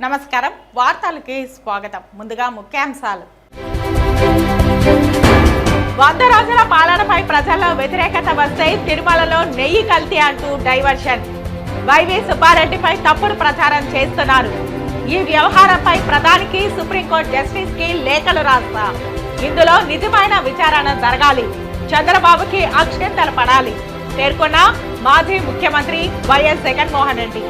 నమస్కారం వార్తలకి స్వాగతం. ముందుగా ముఖ్యాంశాలు. 100 రోజుల పాలనపై ప్రజల్లో వ్యతిరేకత వస్తే తిరుమలలో నెయ్యి కల్తీ అంటూ డైవర్షన్. వైవి సుబ్బారెడ్డిపై తప్పుడు ప్రచారం చేస్తున్నారు. ఈ వ్యవహారంపై ప్రధానికి సుప్రీంకోర్టు జస్టిస్ కి లేఖలు రాస్తా. ఇందులో నిజమైన విచారణ జరగాలి. చంద్రబాబుకి అక్షంతలు పడాలి పేర్కొన్న మాజీ ముఖ్యమంత్రి వైఎస్ జగన్మోహన్ రెడ్డి.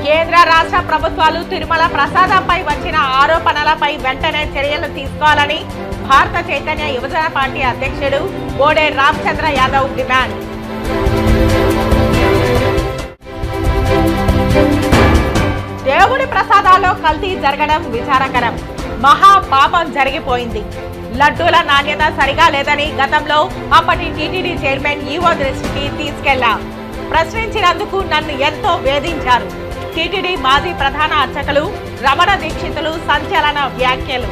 కేంద్ర రాష్ట్ర ప్రభుత్వాలు తిరుమల ప్రసాదంపై వచ్చిన ఆరోపణలపై వెంటనే చర్యలు తీసుకోవాలని భారత చైతన్య యువజన పార్టీ అధ్యక్షుడు బోడే రామచంద్ర యాదవ్ డిమాండ్. దేవుడి ప్రసాదాల్లో కల్తీ జరగడం విచారకరం. మహా పాపం జరిగిపోయింది. లడ్డూల నాణ్యత సరిగా లేదని గతంలో అప్పటి టీటీడీ చైర్మన్ ఈవో దృష్టికి తీసుకెళ్లా. ప్రశ్నించినందుకు నన్ను ఎంతో వేధించారు. టీటీడీ మాజీ ప్రధాన అర్చకులు రమణ దీక్షితులు సంచలన వ్యాఖ్యలు.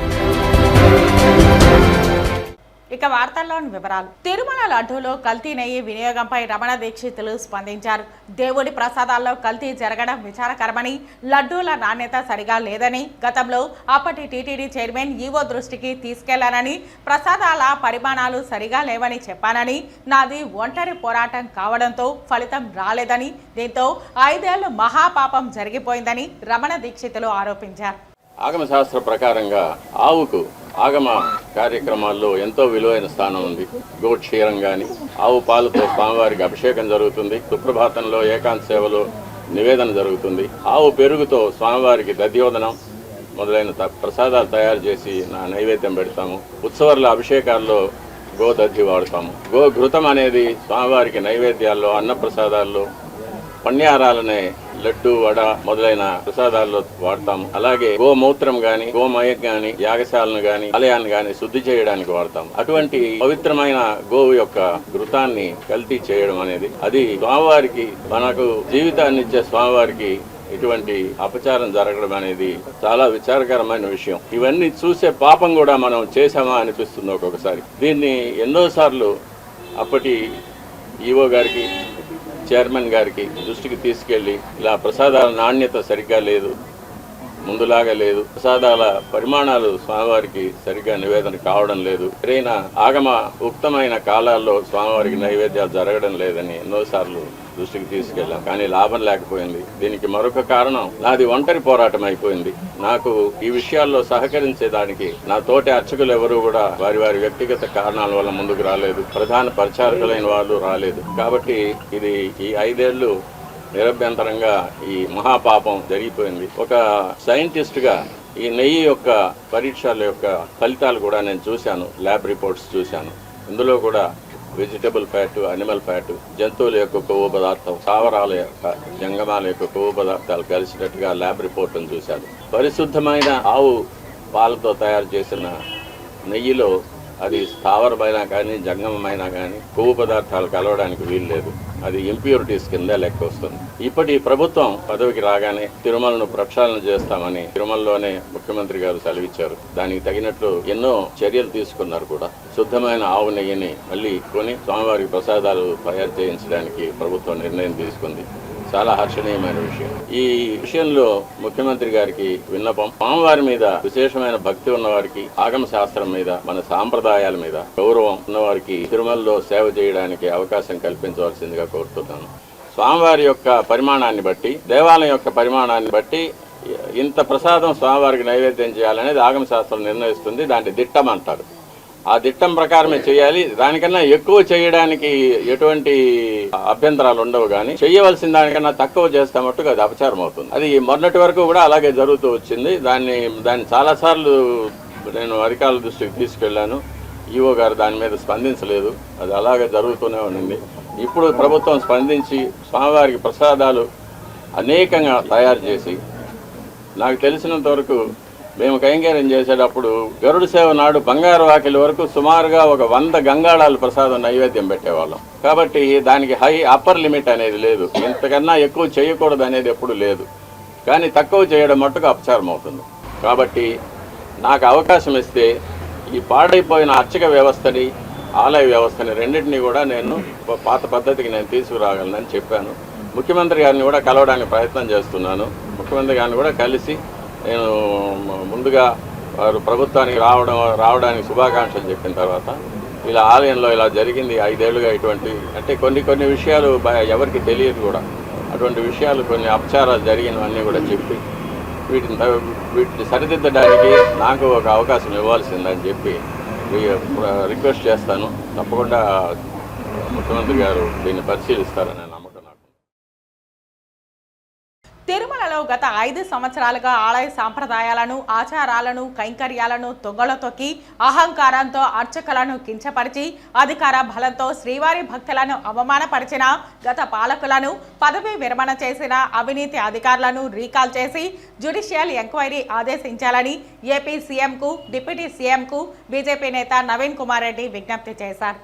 ఇక వార్తల్లోని వివరాలు. తిరుమల లడ్డూలో కల్తీ నెయ్యి వినియోగంపై రమణ దీక్షితులు స్పందించారు. దేవుడి ప్రసాదాల్లో కల్తీ జరగడం విచారకరమని, లడ్డూల నాణ్యత సరిగా లేదని గతంలో అప్పటి టీటీడీ చైర్మన్ ఈవో దృష్టికి తీసుకెళ్లానని, ప్రసాదాల పరిమాణాలు సరిగా లేవని చెప్పానని, నాది ఒంటరి పోరాటం కావడంతో ఫలితం రాలేదని, దీంతో 5 ఏళ్లు మహాపాపం జరిగిపోయిందని రమణ దీక్షితులు ఆరోపించారు. ఆగమ శాస్త్ర ప్రకారంగా ఆవుకు ఆగమ కార్యక్రమాల్లో ఎంతో విలువైన స్థానం ఉంది. గోక్షీరం కానీ ఆవు పాలతో స్వామివారికి అభిషేకం జరుగుతుంది. సుప్రభాతంలో ఏకాంత సేవలో నివేదన జరుగుతుంది. ఆవు పెరుగుతో స్వామివారికి దధ్యోదనం మొదలైన ప్రసాదాలు తయారు చేసి నైవేద్యం పెడతాము. ఉత్సవాల అభిషేకాల్లో గోదధ్యి వాడతాము. గోఘృతం అనేది స్వామివారికి నైవేద్యాల్లో అన్నప్రసాదాల్లో పణ్యారాలనే లడ్డు వడ మొదలైన ప్రసాదాల్లో వాడతాము. అలాగే గోమూత్రం గాని గోమయం గాని యాగశాలను గాని ఆలయాన్ని గాని శుద్ధి చేయడానికి వాడతాము. అటువంటి పవిత్రమైన గోవు యొక్క ఘృతాన్ని కల్తీ చేయడం అనేది అది స్వామివారికి, మనకు జీవితాన్ని ఇచ్చే స్వామివారికి ఇటువంటి అపచారం జరగడం అనేది చాలా విచారకరమైన విషయం. ఇవన్నీ చూసే పాపం కూడా మనం చేశామా అనిపిస్తుంది ఒక్కొక్కసారి. దీన్ని ఎన్నోసార్లు అప్పటి ఈవో గారికి, చైర్మన్ గారికి దృష్టికి తీసుకెళ్లి ఇలా ప్రసాదాల నాణ్యత సరిగ్గా లేదు, ముందులాగా లేదు, ప్రసాదాల పరిమాణాలు స్వామివారికి సరిగ్గా నివేదన కావడం లేదు, సరైన ఆగమ ఉక్తమైన కాలాల్లో స్వామివారికి నైవేద్యాలు జరగడం లేదని ఎన్నోసార్లు దృష్టికి తీసుకెళ్ళాం. కానీ లాభం లేకపోయింది. దీనికి మరొక కారణం నాది ఒంటరి పోరాటం అయిపోయింది. నాకు ఈ విషయాల్లో సహకరించేదానికి నా తోటి అర్చకులు ఎవరు కూడా వారి వారి వ్యక్తిగత కారణాల వల్ల ముందుకు రాలేదు. ప్రధాన పరిచారకులైన వాళ్ళు రాలేదు. కాబట్టి ఇది ఈ 5 ఏళ్లు నిరభ్యంతరంగా ఈ మహాపాపం జరిగిపోయింది. ఒక సైంటిస్ట్ గా ఈ నెయ్యి యొక్క పరీక్షల యొక్క ఫలితాలు కూడా నేను చూశాను. ల్యాబ్ రిపోర్ట్స్ చూశాను. ఇందులో కూడా వెజిటబుల్ ఫ్యాట్, అనిమల్ ఫ్యాట్, జంతువుల యొక్క కొవ్వు పదార్థం, స్థావరాల యొక్క జంగమాల యొక్క కొవ్వు పదార్థాలు కలిసినట్టుగా ల్యాబ్ రిపోర్ట్ను చూశాను. పరిశుద్ధమైన ఆవు పాలతో తయారు చేసిన నెయ్యిలో అది స్థావరమైనా కానీ జంగమైనా కానీ కొవ్వు పదార్థాలు కలవడానికి వీల్లేదు. అది ఇంప్యూరిటీస్ కింద లెక్క వస్తుంది. ఇప్పటి ప్రభుత్వం పదవికి రాగానే తిరుమలను ప్రక్షాళన చేస్తామని తిరుమలలోనే ముఖ్యమంత్రి గారు సెలవిచ్చారు. దానికి తగినట్లు ఎన్నో చర్యలు తీసుకున్నారు కూడా. శుద్ధమైన ఆవు నెయ్యిని మళ్ళీ కొని స్వామివారికి ప్రసాదాలు తయారు చేయించడానికి ప్రభుత్వం నిర్ణయం తీసుకుంది. చాలా హర్షణీయమైన విషయం. ఈ విషయంలో ముఖ్యమంత్రి గారికి విన్నపం, స్వామివారి మీద విశేషమైన భక్తి ఉన్నవారికి, ఆగమ శాస్త్రం మీద, మన సాంప్రదాయాల మీద గౌరవం ఉన్నవారికి తిరుమలలో సేవ చేయడానికి అవకాశం కల్పించవలసిందిగా కోరుతున్నాను. స్వామివారి యొక్క పరిమాణాన్ని బట్టి, దేవాలయం యొక్క పరిమాణాన్ని బట్టి ఇంత ప్రసాదం స్వామివారికి నైవేద్యం చేయాలనేది ఆగమ శాస్త్రం నిర్ణయిస్తుంది. దాన్ని దిట్టం అంటారు. ఆ దిట్టం ప్రకారమే చేయాలి. దానికన్నా ఎక్కువ చేయడానికి ఎటువంటి అభ్యంతరాలు ఉండవు. కానీ చేయవలసిన దానికన్నా తక్కువ చేస్తే మట్టుకు అది అపచారం అవుతుంది. అది మొన్నటి వరకు కూడా అలాగే జరుగుతూ వచ్చింది. దాన్ని చాలాసార్లు నేను అధికారుల దృష్టికి తీసుకెళ్లాను. ఈవో గారు దాని మీద స్పందించలేదు. అది అలాగే జరుగుతూనే ఉంది. ఇప్పుడు ప్రభుత్వం స్పందించి స్వామివారికి ప్రసాదాలు అనేకంగా తయారు చేసి, నాకు తెలిసినంత వరకు మేము కైంకర్యం చేసేటప్పుడు గరుడు సేవ నాడు బంగారు వాకిలి వరకు సుమారుగా ఒక 100 గంగాళాలు ప్రసాదం నైవేద్యం పెట్టేవాళ్ళం. కాబట్టి దానికి అప్పర్ లిమిట్ అనేది లేదు. ఇంతకన్నా ఎక్కువ చేయకూడదు అనేది ఎప్పుడు లేదు. కానీ తక్కువ చేయడం మట్టుకు అపచారం అవుతుంది. కాబట్టి నాకు అవకాశం ఇస్తే ఈ పాడైపోయిన అర్చక వ్యవస్థని ఆలయ వ్యవస్థని రెండింటినీ కూడా నేను పాత పద్ధతికి నేను తీసుకురాగలనని చెప్పాను. ముఖ్యమంత్రి గారిని కూడా కలవడానికి ప్రయత్నం చేస్తున్నాను. ముఖ్యమంత్రి గారిని కూడా కలిసి నేను ముందుగా వారు ప్రభుత్వానికి రావడానికి శుభాకాంక్షలు చెప్పిన తర్వాత ఇలా ఆలయంలో ఇలా జరిగింది 5 ఏళ్ళుగా ఇటువంటి అంటే కొన్ని విషయాలు ఎవరికి తెలియదు కూడా, అటువంటి విషయాలు కొన్ని అపచారాలు జరిగినవన్నీ కూడా చెప్పి వీటిని సరిదిద్దడానికి నాకు ఒక అవకాశం ఇవ్వాల్సిందని చెప్పి రిక్వెస్ట్ చేస్తాను. తప్పకుండా ముఖ్యమంత్రి గారు దీన్ని పరిశీలిస్తారని నమ్మకం నాకు. తిరుమలలో గత 5 సంవత్సరాలుగా ఆలయ సాంప్రదాయాలను, ఆచారాలను, కైంకర్యాలను తొంగలో తొక్కి అహంకారంతో అర్చకులను కించపరిచి అధికార బలంతో శ్రీవారి భక్తులను అవమానపరిచిన గత పాలకులను, పదవి విరమణ చేసిన అవినీతి అధికారులను రీకాల్ చేసి జ్యుడిషియల్ ఎంక్వైరీ ఆదేశించాలని ఏపీ సీఎంకు, డిప్యూటీ సీఎంకు బీజేపీ నేత నవీన్ కుమార్ రెడ్డి విజ్ఞప్తి చేశారు.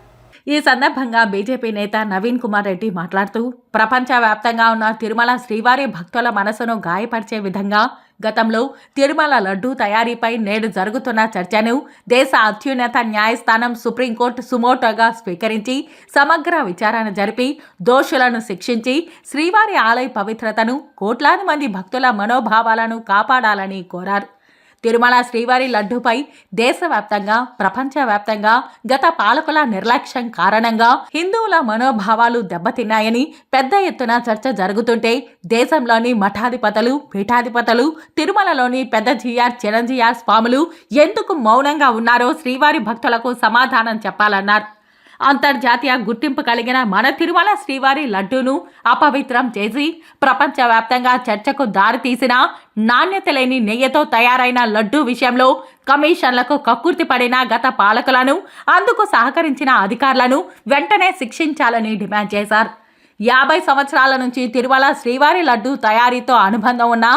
ఈ సందర్భంగా బీజేపీ నేత నవీన్ కుమార్ రెడ్డి మాట్లాడుతూ ప్రపంచవ్యాప్తంగా ఉన్న తిరుమల శ్రీవారి భక్తుల మనసును గాయపరిచే విధంగా గతంలో తిరుమల లడ్డూ తయారీపై నేడు జరుగుతున్న చర్చను దేశ అత్యున్నత న్యాయస్థానం సుప్రీంకోర్టు సుమోటోగా స్వీకరించి సమగ్ర విచారణ జరిపి దోషులను శిక్షించి శ్రీవారి ఆలయ పవిత్రతను, కోట్లాది మంది భక్తుల మనోభావాలను కాపాడాలని కోరారు. తిరుమల శ్రీవారి లడ్డూపై దేశవ్యాప్తంగా, ప్రపంచవ్యాప్తంగా గత పాలకుల నిర్లక్ష్యం కారణంగా హిందువుల మనోభావాలు దెబ్బతిన్నాయని పెద్ద ఎత్తున చర్చ జరుగుతుంటే దేశంలోని మఠాధిపతులు, పీఠాధిపతులు, తిరుమలలోని పెద్ద జీఆర్, చిరంజీఆర్ స్వాములు ఎందుకు మౌనంగా ఉన్నారో శ్రీవారి భక్తులకు సమాధానం చెప్పాలన్నారు. అంతర్జాతీయ గుర్తింపు కలిగిన మన తిరుమల శ్రీవారి లడ్డూను అపవిత్రం చేసి ప్రపంచవ్యాప్తంగా చర్చకు దారితీసిన నాణ్యత లేని నెయ్యితో తయారైన లడ్డూ విషయంలో కమిషన్లకు కక్కుర్తి పడిన గత పాలకులను, అందుకు సహకరించిన అధికారులను వెంటనే శిక్షించాలని డిమాండ్ చేశారు. 50 సంవత్సరాల నుంచి తిరుమల శ్రీవారి లడ్డూ తయారీతో అనుబంధం ఉన్న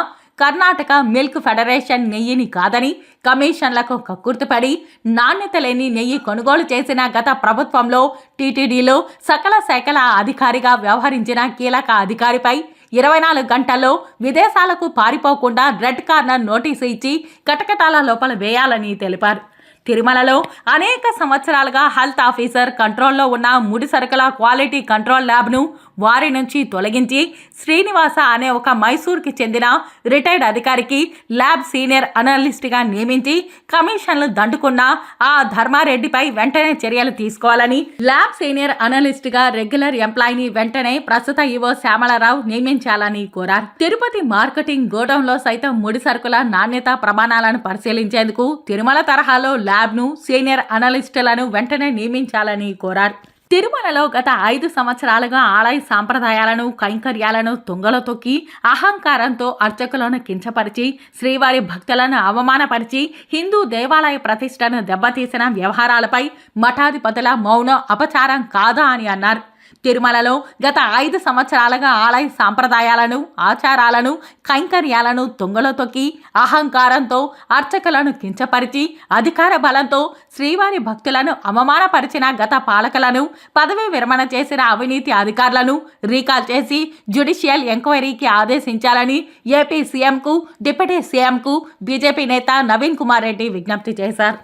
కర్ణాటక మిల్క్ ఫెడరేషన్ నెయ్యిని కాదని కమిషన్లకు కక్కుర్తిపడి నాణ్యత లేని నెయ్యి కొనుగోలు చేసిన గత ప్రభుత్వంలో టీటీడీలో సకల శాఖల అధికారిగా వ్యవహరించిన కీలక అధికారిపై 24 గంటల్లో విదేశాలకు పారిపోకుండా రెడ్ కార్నర్ నోటీసు ఇచ్చి కటకటాల లోపల వేయాలని తెలిపారు. తిరుమలలో అనేక సంవత్సరాలుగా హెల్త్ ఆఫీసర్ కంట్రోల్లో ఉన్న ముడి సరుకుల క్వాలిటీ కంట్రోల్ ల్యాబ్ను వారి నుంచి తొలగించి శ్రీనివాస అనే ఒక మైసూర్కి చెందిన రిటైర్డ్ అధికారికి ల్యాబ్ సీనియర్ అనలిస్ట్గా నియమించి కమిషన్లు దండుకున్న ఆ ధర్మారెడ్డిపై వెంటనే చర్యలు తీసుకోవాలని, ల్యాబ్ సీనియర్ అనలిస్ట్గా రెగ్యులర్ ఎంప్లాయీని వెంటనే ప్రస్తుత ఈవో శ్యామలరావు నియమించాలని కోరారు. తిరుపతి మార్కెటింగ్ గోడౌన్లో సైతం ముడి సరుకుల నాణ్యత ప్రమాణాలను పరిశీలించేందుకు తిరుమల తరహాలో ల్యాబ్ను, సీనియర్ అనలిస్టులను వెంటనే నియమించాలని కోరారు. తిరుమలలో గత 5 సంవత్సరాలుగా ఆలయ సాంప్రదాయాలను, కైంకర్యాలను తుంగలో తొక్కి అహంకారంతో అర్చకులను కించపరిచి శ్రీవారి భక్తులను అవమానపరిచి హిందూ దేవాలయ ప్రతిష్టను దెబ్బతీసిన వ్యవహారాలపై మఠాధిపతుల మౌనం అపచారం కాదా అని అన్నారు. తిరుమలలో గత 5 సంవత్సరాలుగా ఆలయ సాంప్రదాయాలను, ఆచారాలను, కైంకర్యాలను తుంగలో తొక్కి అహంకారంతో అర్చకులను కించపరిచి అధికార బలంతో శ్రీవారి భక్తులను అవమానపరిచిన గత పాలకులను, పదవి విరమణ చేసిన అవినీతి అధికారులను రీకాల్ చేసి జ్యుడిషియల్ ఎంక్వైరీకి ఆదేశించాలని ఏపీ సీఎంకు, డిప్యూటీ సీఎంకు బీజేపీ నేత నవీన్ కుమార్ రెడ్డి విజ్ఞప్తి చేశారు.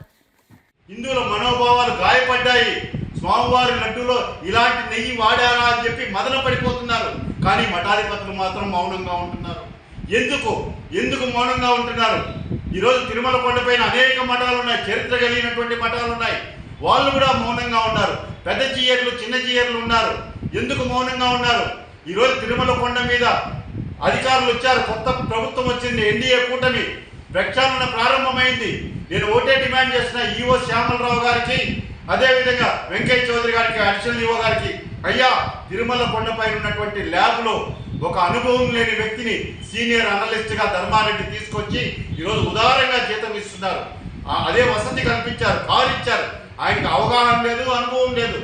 హిందువుల మనోభావాలు గాయపడ్డాయి. స్వామివారి లడ్డూలో ఇలాంటి నెయ్యి వాడారా అని చెప్పి మదన పడిపోతున్నారు. కానీ మఠాధిపతులు మాత్రం మౌనంగా ఉంటున్నారు. ఎందుకు మౌనంగా ఉంటున్నారు? ఈరోజు తిరుమల కొండపైన అనేక మఠాలు ఉన్నాయి, చరిత్ర కలిగినటువంటి మఠాలు ఉన్నాయి. వాళ్ళు కూడా మౌనంగా ఉన్నారు. పెద్ద జీయర్లు, చిన్న జీయర్లు ఉన్నారు. ఎందుకు మౌనంగా ఉన్నారు? ఈరోజు తిరుమల కొండ మీద అధికారులు వచ్చారు, కొత్త ప్రభుత్వం వచ్చింది, ఎన్డీఏ కూటమి ప్రక్షాళన ప్రారంభమైంది. నేను ఒకటే డిమాండ్ చేస్తున్నా, ఈవో శ్యామలరావు గారికి, అదేవిధంగా వెంకయ్య చౌదరి గారికి, అడిషనల్ ఈవో గారికి, అయ్యా తిరుమల కొండపైన ఉన్నటువంటి ల్యాబ్లో ఒక అనుభవం లేని వ్యక్తిని సీనియర్ అనలిస్ట్గా ధర్మారెడ్డి తీసుకొచ్చి ఈరోజు ఉదారంగా జీతం ఇస్తున్నారు. అదే వసతి కల్పించారు, కారు ఇచ్చారు. ఆయనకు అవగాహన లేదు, అనుభవం లేదు.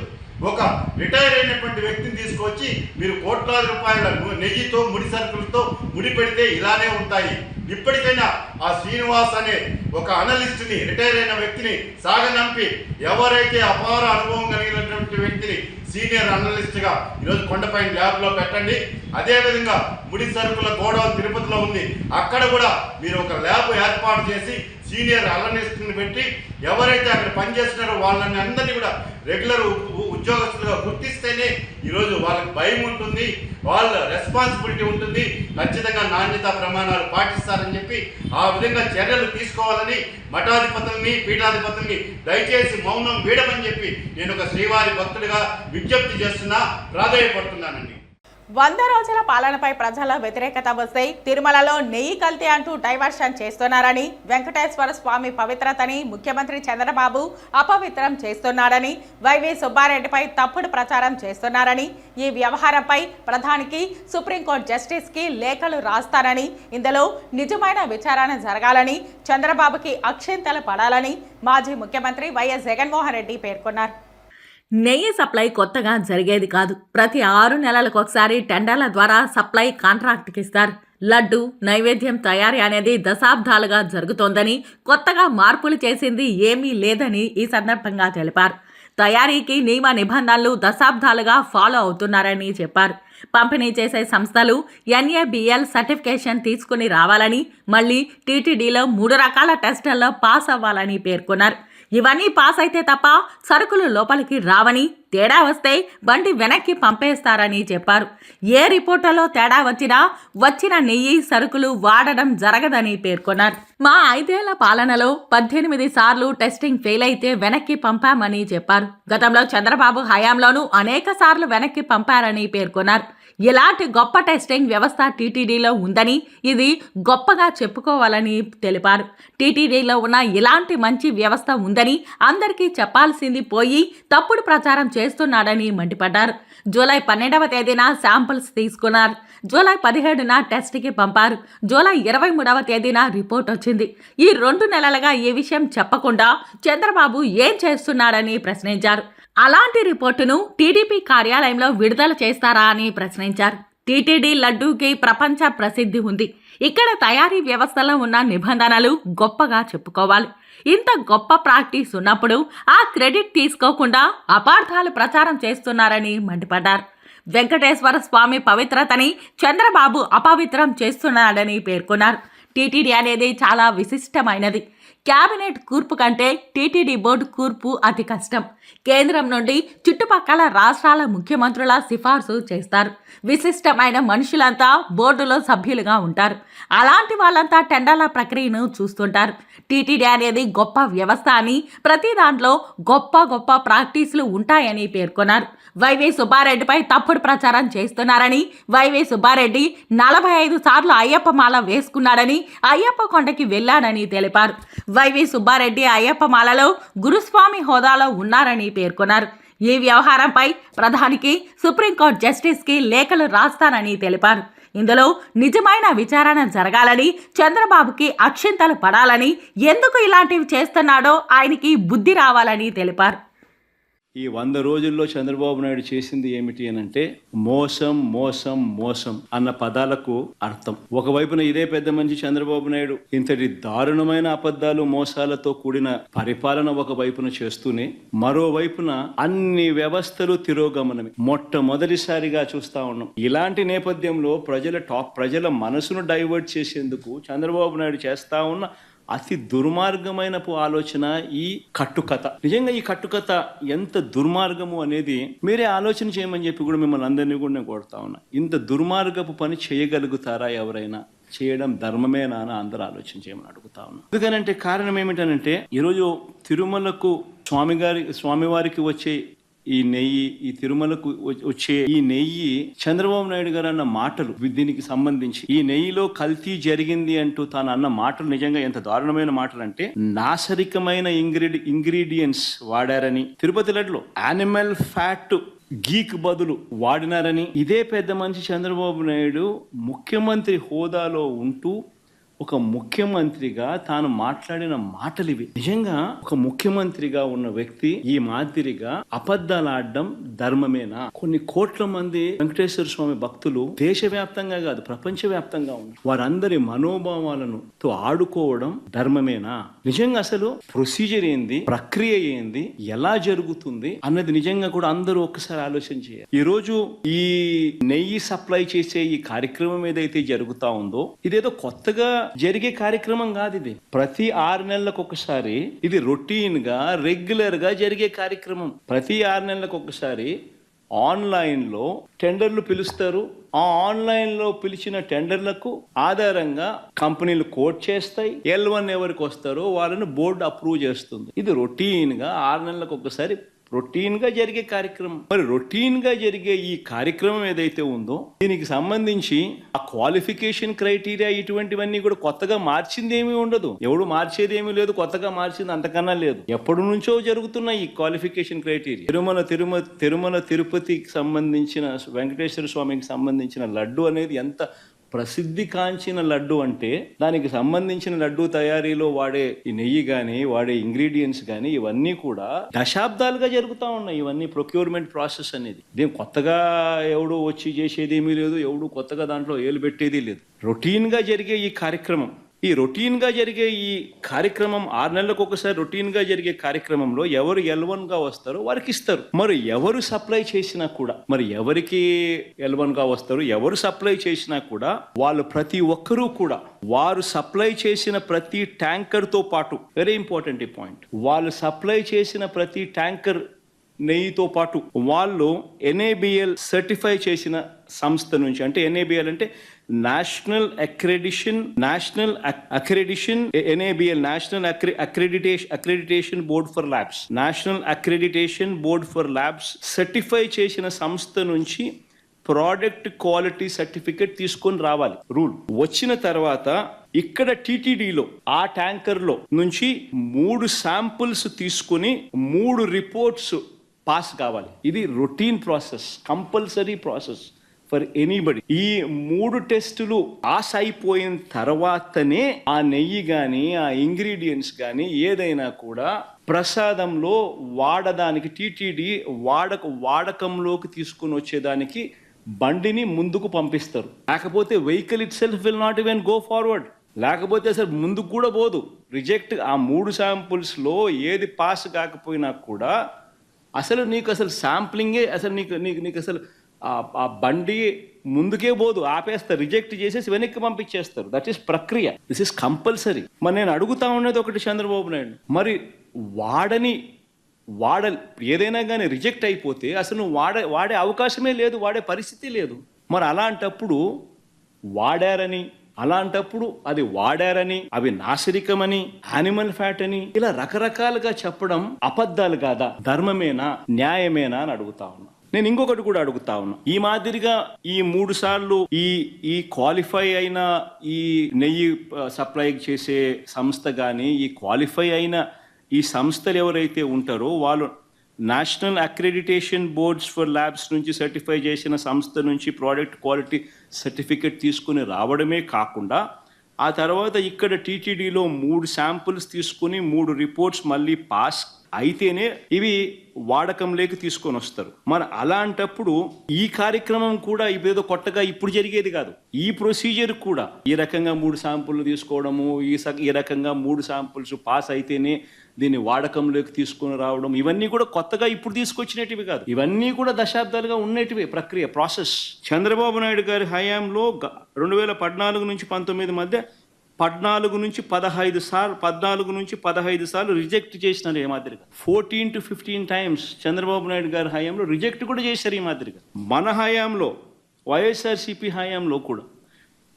ఒక రిటైర్ అయినటువంటి వ్యక్తిని తీసుకొచ్చి మీరు కోట్లాది రూపాయల నెయ్యితో, ముడి సరుకులతో ముడి పెడితే ఇలానే ఉంటాయి. ఇప్పటికైనా ఆ శ్రీనివాస్ అనే ఒక అనలిస్ట్ని, రిటైర్ అయిన వ్యక్తిని సాగనంపి ఎవరైతే అపార అనుభవం కలిగినటువంటి వ్యక్తిని సీనియర్ అనలిస్ట్గా ఈరోజు కొండపైన ల్యాబ్లో పెట్టండి. అదేవిధంగా ముడి సరుకుల గోడౌన్ తిరుపతిలో ఉంది, అక్కడ కూడా మీరు ఒక ల్యాబ్ ఏర్పాటు చేసి సీనియర్ అనలిస్ట్ని పెట్టి ఎవరైతే అక్కడ పనిచేస్తున్నారో వాళ్ళని అందరినీ కూడా రెగ్యులర్ ఉద్యోగస్తులుగా గుర్తిస్తేనే ఈరోజు వాళ్ళకి భయం ఉంటుంది, వాళ్ళ రెస్పాన్సిబిలిటీ ఉంటుంది, ఖచ్చితంగా నాణ్యతా ప్రమాణాలు పాటిస్తారని చెప్పి ఆ విధంగా చర్యలు తీసుకోవాలని మఠాధిపతుల్ని, పీఠాధిపతుల్ని దయచేసి మౌనం వీడమని చెప్పి నేను ఒక శ్రీవారి భక్తుడిగా విజ్ఞప్తి చేస్తున్నా, ప్రాధాన్యపడుతున్నానండి. 100 రోజుల పాలనపై ప్రజల వ్యతిరేకత వస్తే తిరుమలలో నెయ్యి కల్తీ అంటూ డైవర్షన్ చేస్తున్నారని, వెంకటేశ్వర స్వామి పవిత్రతని ముఖ్యమంత్రి చంద్రబాబు అపవిత్రం చేస్తున్నాడని, వైవి సుబ్బారెడ్డిపై తప్పుడు ప్రచారం చేస్తున్నారని, ఈ వ్యవహారంపై ప్రధానికి సుప్రీంకోర్టు జస్టిస్కి లేఖలు రాస్తారని, ఇందులో నిజమైన విచారణ జరగాలని, చంద్రబాబుకి అక్షింతలు పడాలని మాజీ ముఖ్యమంత్రి వైఎస్ జగన్మోహన్ రెడ్డి పేర్కొన్నారు. నెయ్యి సప్లై కొత్తగా జరిగేది కాదు. ప్రతి 6 నెలలకు ఒకసారి టెండర్ల ద్వారా సప్లై కాంట్రాక్ట్కి ఇస్తారు. లడ్డు నైవేద్యం తయారీ అనేది దశాబ్దాలుగా జరుగుతోందని, కొత్తగా మార్పులు చేసింది ఏమీ లేదని ఈ సందర్భంగా తెలిపారు. తయారీకి నియమ నిబంధనలు దశాబ్దాలుగా ఫాలో అవుతున్నారని చెప్పారు. పంపిణీ చేసే సంస్థలు NABL సర్టిఫికేషన్ తీసుకుని రావాలని, మళ్ళీ టీటీడీలో 3 రకాల టెస్టుల్లో పాస్ అవ్వాలని పేర్కొన్నారు. ఇవన్నీ పాస్ అయితే తప్ప సరుకులు లోపలికి రావని, తేడా వస్తే బండి వెనక్కి పంపేస్తారని చెప్పారు. ఏ రిపోర్టులో తేడా వచ్చిన నెయ్యి సరుకులు వాడడం జరగదని పేర్కొన్నారు. మా 5 ఏళ్ల పాలనలో 18 సార్లు టెస్టింగ్ ఫెయిల్ అయితే వెనక్కి పంపామని చెప్పారు. గతంలో చంద్రబాబు హయాంలోనూ అనేక సార్లు వెనక్కి పంపారని పేర్కొన్నారు. ఇలాంటి గొప్ప టెస్టింగ్ వ్యవస్థ టీటీడీలో ఉందని, ఇది గొప్పగా చెప్పుకోవాలని తెలిపారు. టీటీడీలో ఉన్న ఇలాంటి మంచి వ్యవస్థ ఉందని అందరికీ చెప్పాల్సింది పోయి తప్పుడు ప్రచారం చేస్తున్నాడని మండిపడ్డారు. జూలై 12వ తేదీన శాంపిల్స్ తీసుకున్నారు. జూలై 17న టెస్ట్కి పంపారు. జూలై 23వ తేదీన రిపోర్ట్ వచ్చింది. ఈ 2 నెలలుగా ఈ విషయం చెప్పకుండా చంద్రబాబు ఏం చేస్తున్నాడని ప్రశ్నించారు. అలాంటి రిపోర్టును టీడీపీ కార్యాలయంలో విడుదల చేస్తారా అని ప్రశ్నించారు. టీటీడీ లడ్డూకి ప్రపంచ ప్రసిద్ధి ఉంది. ఇక్కడ తయారీ వ్యవస్థలో ఉన్న నిబంధనలు గొప్పగా చెప్పుకోవాలి. ఇంత గొప్ప ప్రాక్టీస్ ఉన్నప్పుడు ఆ క్రెడిట్ తీసుకోకుండా అపార్థాలు ప్రచారం చేస్తున్నారని మండిపడ్డారు. వెంకటేశ్వర స్వామి పవిత్రతని చంద్రబాబు అపవిత్రం చేస్తున్నాడని పేర్కొన్నారు. టీటీడీ అనేది చాలా విశిష్టమైనది. క్యాబినెట్ కూర్పు కంటే టీటీడీ బోర్డు కూర్పు అతి కష్టం. కేంద్రం నుండి చుట్టుపక్కల రాష్ట్రాల ముఖ్యమంత్రుల సిఫార్సు చేస్తారు. విశిష్టమైన మనుషులంతా బోర్డులో సభ్యులుగా ఉంటారు. అలాంటి వాళ్ళంతా టెండర్ల ప్రక్రియను చూస్తుంటారు. టీటీడీ అనేది గొప్ప వ్యవస్థ అని, ప్రతి దాంట్లో గొప్ప గొప్ప ప్రాక్టీసులు ఉంటాయని పేర్కొన్నారు. వైవి సుబ్బారెడ్డిపై తప్పుడు ప్రచారం చేస్తున్నారని, వైవి సుబ్బారెడ్డి 45 సార్లు అయ్యప్ప మాల వేసుకున్నాడని, అయ్యప్ప కొండకి వెళ్లాడని తెలిపారు. వైవి సుబ్బారెడ్డి అయ్యప్ప మాలలో గురుస్వామి హోదాలో ఉన్నారని పేర్కొన్నారు. ఈ వ్యవహారంపై ప్రధానికి సుప్రీంకోర్టు జస్టిస్కి లేఖలు రాస్తానని తెలిపారు. ఇందులో నిజమైన విచారణ జరగాలని, చంద్రబాబుకి అక్షింతలు పడాలని, ఎందుకు ఇలాంటివి చేస్తున్నాడో ఆయనకి బుద్ధి రావాలని తెలిపారు. ఈ 100 రోజుల్లో చంద్రబాబు నాయుడు చేసింది ఏమిటి అనంటే మోసం మోసం మోసం అన్న పదాలకు అర్థం. ఒకవైపున ఇదే పెద్ద మనిషి చంద్రబాబు నాయుడు ఇంతటి దారుణమైన అబద్ధాలు మోసాలతో కూడిన పరిపాలన ఒకవైపున చేస్తూనే, మరోవైపున అన్ని వ్యవస్థలు తిరోగమనమే మొట్టమొదటిసారిగా చూస్తా ఉన్నాం. ఇలాంటి నేపథ్యంలో ప్రజల మనసును డైవర్ట్ చేసేందుకు చంద్రబాబు నాయుడు చేస్తా ఉన్న అతి దుర్మార్గమైన ఆలోచన ఈ కట్టుకథ. నిజంగా ఈ కట్టుకథ ఎంత దుర్మార్గము అనేది మీరే ఆలోచన చేయమని చెప్పి కూడా మిమ్మల్ని అందరినీ కూడా నేను కోరుతా ఉన్నా. ఇంత దుర్మార్గపు పని చేయగలుగుతారా ఎవరైనా? చేయడం ధర్మమేనా అని అందరూ ఆలోచన చేయమని అడుగుతా ఉన్నా. ఎందుకనంటే కారణం ఏమిటనంటే, ఈరోజు తిరుమలకు స్వామివారికి వచ్చే ఈ నెయ్యి, ఈ తిరుమలకు వచ్చే ఈ నెయ్యి, చంద్రబాబు నాయుడు గారు అన్న మాటలు దీనికి సంబంధించి, ఈ నెయ్యిలో కల్తీ జరిగింది అంటూ తాను అన్న మాటలు నిజంగా ఎంత దారుణమైన మాటలు అంటే, నాశరికమైన ఇంగ్రీడియంట్స్ వాడారని, తిరుపతి లడ్డులో యానిమల్ ఫ్యాట్ గీక్ బదులు వాడినారని, ఇదే పెద్ద మనిషి చంద్రబాబు నాయుడు ముఖ్యమంత్రి హోదాలో ఉంటూ ఒక ముఖ్యమంత్రిగా తాను మాట్లాడిన మాటలు ఇవి. నిజంగా ఒక ముఖ్యమంత్రిగా ఉన్న వ్యక్తి ఈ మాదిరిగా అబద్ధాలు ఆడడం ధర్మమేనా? కొన్ని కోట్ల మంది వెంకటేశ్వర స్వామి భక్తులు దేశవ్యాప్తంగా కాదు ప్రపంచవ్యాప్తంగా ఉన్నారు. వారందరి మనోభావాలను తో ఆడుకోవడం ధర్మమేనా? నిజంగా అసలు ప్రొసీజర్ ఏంది, ప్రక్రియ ఏంది, ఎలా జరుగుతుంది అన్నది నిజంగా కూడా అందరూ ఒక్కసారి ఆలోచన చేయాలి. ఈ రోజు ఈ నెయ్యి సప్లై చేసే ఈ కార్యక్రమం ఏదైతే జరుగుతా ఉందో ఇదేదో కొత్తగా జరిగే కార్యక్రమం కాదు. ఇది ప్రతి 6 నెలలకు ఒకసారి ఇది రొటీన్ గా రెగ్యులర్ గా జరిగే కార్యక్రమం. ప్రతి 6 నెలలకు ఒకసారి ఆన్లైన్ లో టెండర్లు పిలుస్తారు. ఆ ఆన్లైన్ లో పిలిచిన టెండర్లకు ఆధారంగా కంపెనీలు కోట్ చేస్తాయి. L1 ఎవరికి వస్తారో వాళ్ళని బోర్డు అప్రూవ్ చేస్తుంది. ఇది రొటీన్ గా 6 నెలలకు ఒకసారి రొటీన్ గా జరిగే కార్యక్రమం. మరి రొటీన్ గా జరిగే ఈ కార్యక్రమం ఏదైతే ఉందో దీనికి సంబంధించి ఆ క్వాలిఫికేషన్ క్రైటీరియా ఇటువంటివన్నీ కూడా కొత్తగా మార్చింది ఏమీ ఉండదు. ఎవడు మార్చేది ఏమీ లేదు, కొత్తగా మార్చింది అంతకన్నా లేదు. ఎప్పటి నుంచో జరుగుతున్న ఈ క్వాలిఫికేషన్ క్రైటీరియా. తిరుమల తిరుపతికి సంబంధించిన వెంకటేశ్వర స్వామికి సంబంధించిన లడ్డు అనేది ఎంత ప్రసిద్ధి కాంచిన లడ్డు అంటే దానికి సంబంధించిన లడ్డు తయారీలో వాడే ఈ నెయ్యి కానీ వాడే ఇంగ్రీడియంట్స్ కానీ ఇవన్నీ కూడా దశాబ్దాలుగా జరుగుతూ ఉన్నాయి. ఇవన్నీ ప్రొక్యూర్మెంట్ ప్రాసెస్ అనేది దీని కొత్తగా ఎవడు వచ్చి చేసేది ఏమీ లేదు, ఎవడు కొత్తగా దాంట్లో ఏలు పెట్టేది లేదు. రొటీన్ గా జరిగే ఈ కార్యక్రమం, ఈ రొటీన్ గా జరిగే ఈ కార్యక్రమం 6 నెలలకు ఒకసారి రొటీన్ గా జరిగే కార్యక్రమంలో ఎవరు L1 గా వస్తారో వారికి ఇస్తారు. మరి ఎవరు సప్లై చేసినా కూడా, మరి ఎవరికి L1 గా వస్తారు, ఎవరు సప్లై చేసినా కూడా వాళ్ళు ప్రతి ఒక్కరూ కూడా వారు సప్లై చేసిన ప్రతి ట్యాంకర్ తో పాటు, వెరీ ఇంపార్టెంట్ ఈ పాయింట్, వాళ్ళు సప్లై చేసిన ప్రతి ట్యాంకర్ నెయ్యితో పాటు వాళ్ళు NABL సర్టిఫై చేసిన సంస్థ నుంచి, అంటే NABL అంటే national accreditation NABL national accreditation board for labs, national accreditation board for labs certify చేసిన సంస్థ నుంచి ప్రోడక్ట్ క్వాలిటీ సర్టిఫికేట్ తీసుకొని రావాలి. రూల్ వచ్చిన తర్వాత ఇక్కడ TTDలో ఆ ట్యాంకర్ లో నుంచి 3 శాంపుల్స్ తీసుకుని 3 రిపోర్ట్స్ పాస్ కావాలి. ఇది routine process, compulsory process for anybody. ఈ 3 టెస్టులు పాస్ అయిపోయిన తర్వాతనే ఆ నెయ్యి కానీ ఆ ఇంగ్రీడియంట్స్ కానీ ఏదైనా కూడా ప్రసాదంలో వాడడానికి TTD వాడకంలోకి తీసుకుని వచ్చేదానికి బండిని ముందుకు పంపిస్తారు. లేకపోతే vehicle it self will not even go forward. లేకపోతే అసలు ముందుకు కూడా పోదు. రిజెక్ట్. ఆ 3 శాంపుల్స్ లో ఏది పాస్ కాకపోయినా కూడా అసలు నీకు అసలు శాంప్లింగే అసలు నీకు అసలు ఆ బండి ముందుకే పోదు, ఆపేస్తారు, రిజెక్ట్ చేసేసి వెనక్కి పంపించేస్తారు. దట్ ఈస్ ప్రక్రియ. This is compulsory. మరి నేను అడుగుతా ఉన్నది ఒకటి, చంద్రబాబు నాయుడు మరి ఏదైనా కానీ రిజెక్ట్ అయిపోతే అసలు నువ్వు వాడే అవకాశమే లేదు, వాడే పరిస్థితి లేదు. మరి అలాంటప్పుడు అది వాడారని, అవి నాసిరికమని, యానిమల్ ఫ్యాట్ అని ఇలా రకరకాలుగా చెప్పడం అబద్ధాలు కాదా, ధర్మమేనా, న్యాయమేనా అని అడుగుతా ఉన్నా. నేను ఇంకొకటి కూడా అడుగుతా ఉన్నా. ఈ మాదిరిగా ఈ 3 సార్లు ఈ క్వాలిఫై అయిన ఈ నెయ్యి సప్లై చేసే సంస్థ కానీ ఈ క్వాలిఫై అయిన ఈ సంస్థలు ఎవరైతే ఉంటారో వాళ్ళు national accreditation boards for labs నుంచి సర్టిఫై చేసిన సంస్థ నుంచి ప్రోడక్ట్ క్వాలిటీ సర్టిఫికేట్ తీసుకుని రావడమే కాకుండా ఆ తర్వాత ఇక్కడ TTDలో 3 శాంపుల్స్ తీసుకుని 3 రిపోర్ట్స్ మళ్ళీ పాస్ అయితేనే ఇవి వాడకంలోకి తీసుకొని వస్తారు. మరి అలాంటప్పుడు ఈ కార్యక్రమం కూడా ఇదేదో కొత్తగా ఇప్పుడు జరిగేది కాదు. ఈ ప్రొసీజర్ కూడా ఈ రకంగా 3 శాంపుల్లు తీసుకోవడము, ఈ రకంగా 3 శాంపుల్స్ పాస్ అయితేనే దీన్ని వాడకంలోకి తీసుకొని రావడం, ఇవన్నీ కూడా కొత్తగా ఇప్పుడు తీసుకొచ్చినటివి కాదు. ఇవన్నీ కూడా దశాబ్దాలుగా ఉన్నటివి ప్రక్రియ, ప్రాసెస్. చంద్రబాబు నాయుడు గారి హయాంలో 2014 నుంచి 19 మధ్య 14 నుంచి 15 సార్లు రిజెక్ట్ చేసినారు ఈ మాదిరిగా. 14 to 15 టైమ్స్ చంద్రబాబు నాయుడు గారి హయాంలో రిజెక్ట్ కూడా చేశారు ఈ మాదిరిగా. మన హయాంలో వైఎస్ఆర్సీపీ హయాంలో కూడా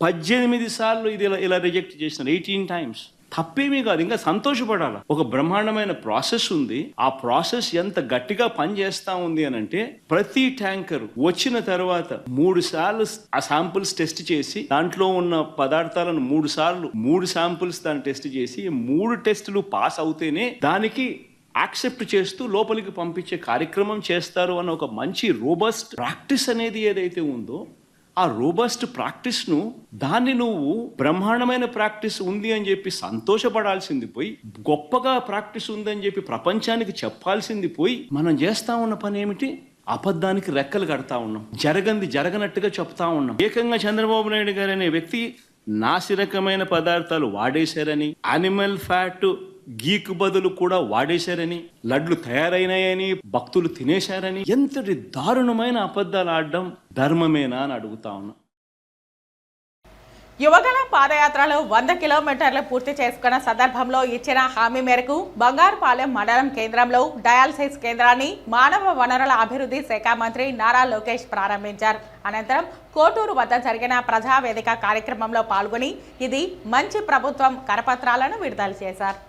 18 సార్లు ఇది ఇలా రిజెక్ట్ చేసినారు, 18 టైమ్స్. తప్పేమీ కాదు, ఇంకా సంతోషపడాలి. ఒక బ్రహ్మాండమైన ప్రాసెస్ ఉంది. ఆ ప్రాసెస్ ఎంత గట్టిగా పనిచేస్తా ఉంది అని అంటే ప్రతి ట్యాంకర్ వచ్చిన తర్వాత 3 సార్లు ఆ శాంపుల్స్ టెస్ట్ చేసి దాంట్లో ఉన్న పదార్థాలను 3 శాంపుల్స్ దాన్ని టెస్ట్ చేసి 3 టెస్టులు పాస్ అవుతేనే దానికి యాక్సెప్ట్ చేస్తూ లోపలికి పంపించే కార్యక్రమం చేస్తారు అన్న ఒక మంచి రోబస్ట్ ప్రాక్టీస్ అనేది ఏదైతే ఉందో ఆ రోబస్ట్ ప్రాక్టీస్ను దాన్ని నువ్వు బ్రహ్మాండమైన ప్రాక్టీస్ ఉంది అని చెప్పి సంతోషపడాల్సింది పోయి, గొప్పగా ప్రాక్టీస్ ఉందని చెప్పి ప్రపంచానికి చెప్పాల్సింది పోయి, మనం చేస్తా ఉన్న పని ఏమిటి? అబద్ధానికి రెక్కలు కడతా ఉన్నాం, జరగనట్టుగా చెప్తా ఉన్నాం. ఏకంగా చంద్రబాబు నాయుడు గారు అనే వ్యక్తి నాసిరకమైన పదార్థాలు వాడేశారని, యానిమల్ ఫ్యాట్ గీకు బదులు కూడా వాడేశారని, లడ్లు తయారైనాయని, భక్తులు తినేశారని, ఎంతటి దారుణమైన అబద్ధాలు ఆడడం ధర్మమేనా అని అడుగుతా ఉన్నా. యువగళం పాదయాత్రలో 100 కిలోమీటర్లు పూర్తి చేసుకున్న సందర్భంలో ఇచ్చిన హామీ మేరకు బంగారుపాలెం మండలం కేంద్రంలో డయాలసిస్ కేంద్రాన్ని మానవ వనరుల అభివృద్ధి శాఖ మంత్రి నారా లోకేష్ ప్రారంభించారు. అనంతరం కోటూరు వద్ద జరిగిన ప్రజావేదిక కార్యక్రమంలో పాల్గొని ఇది మంచి ప్రభుత్వం కరపత్రాలను విడుదల చేశారు.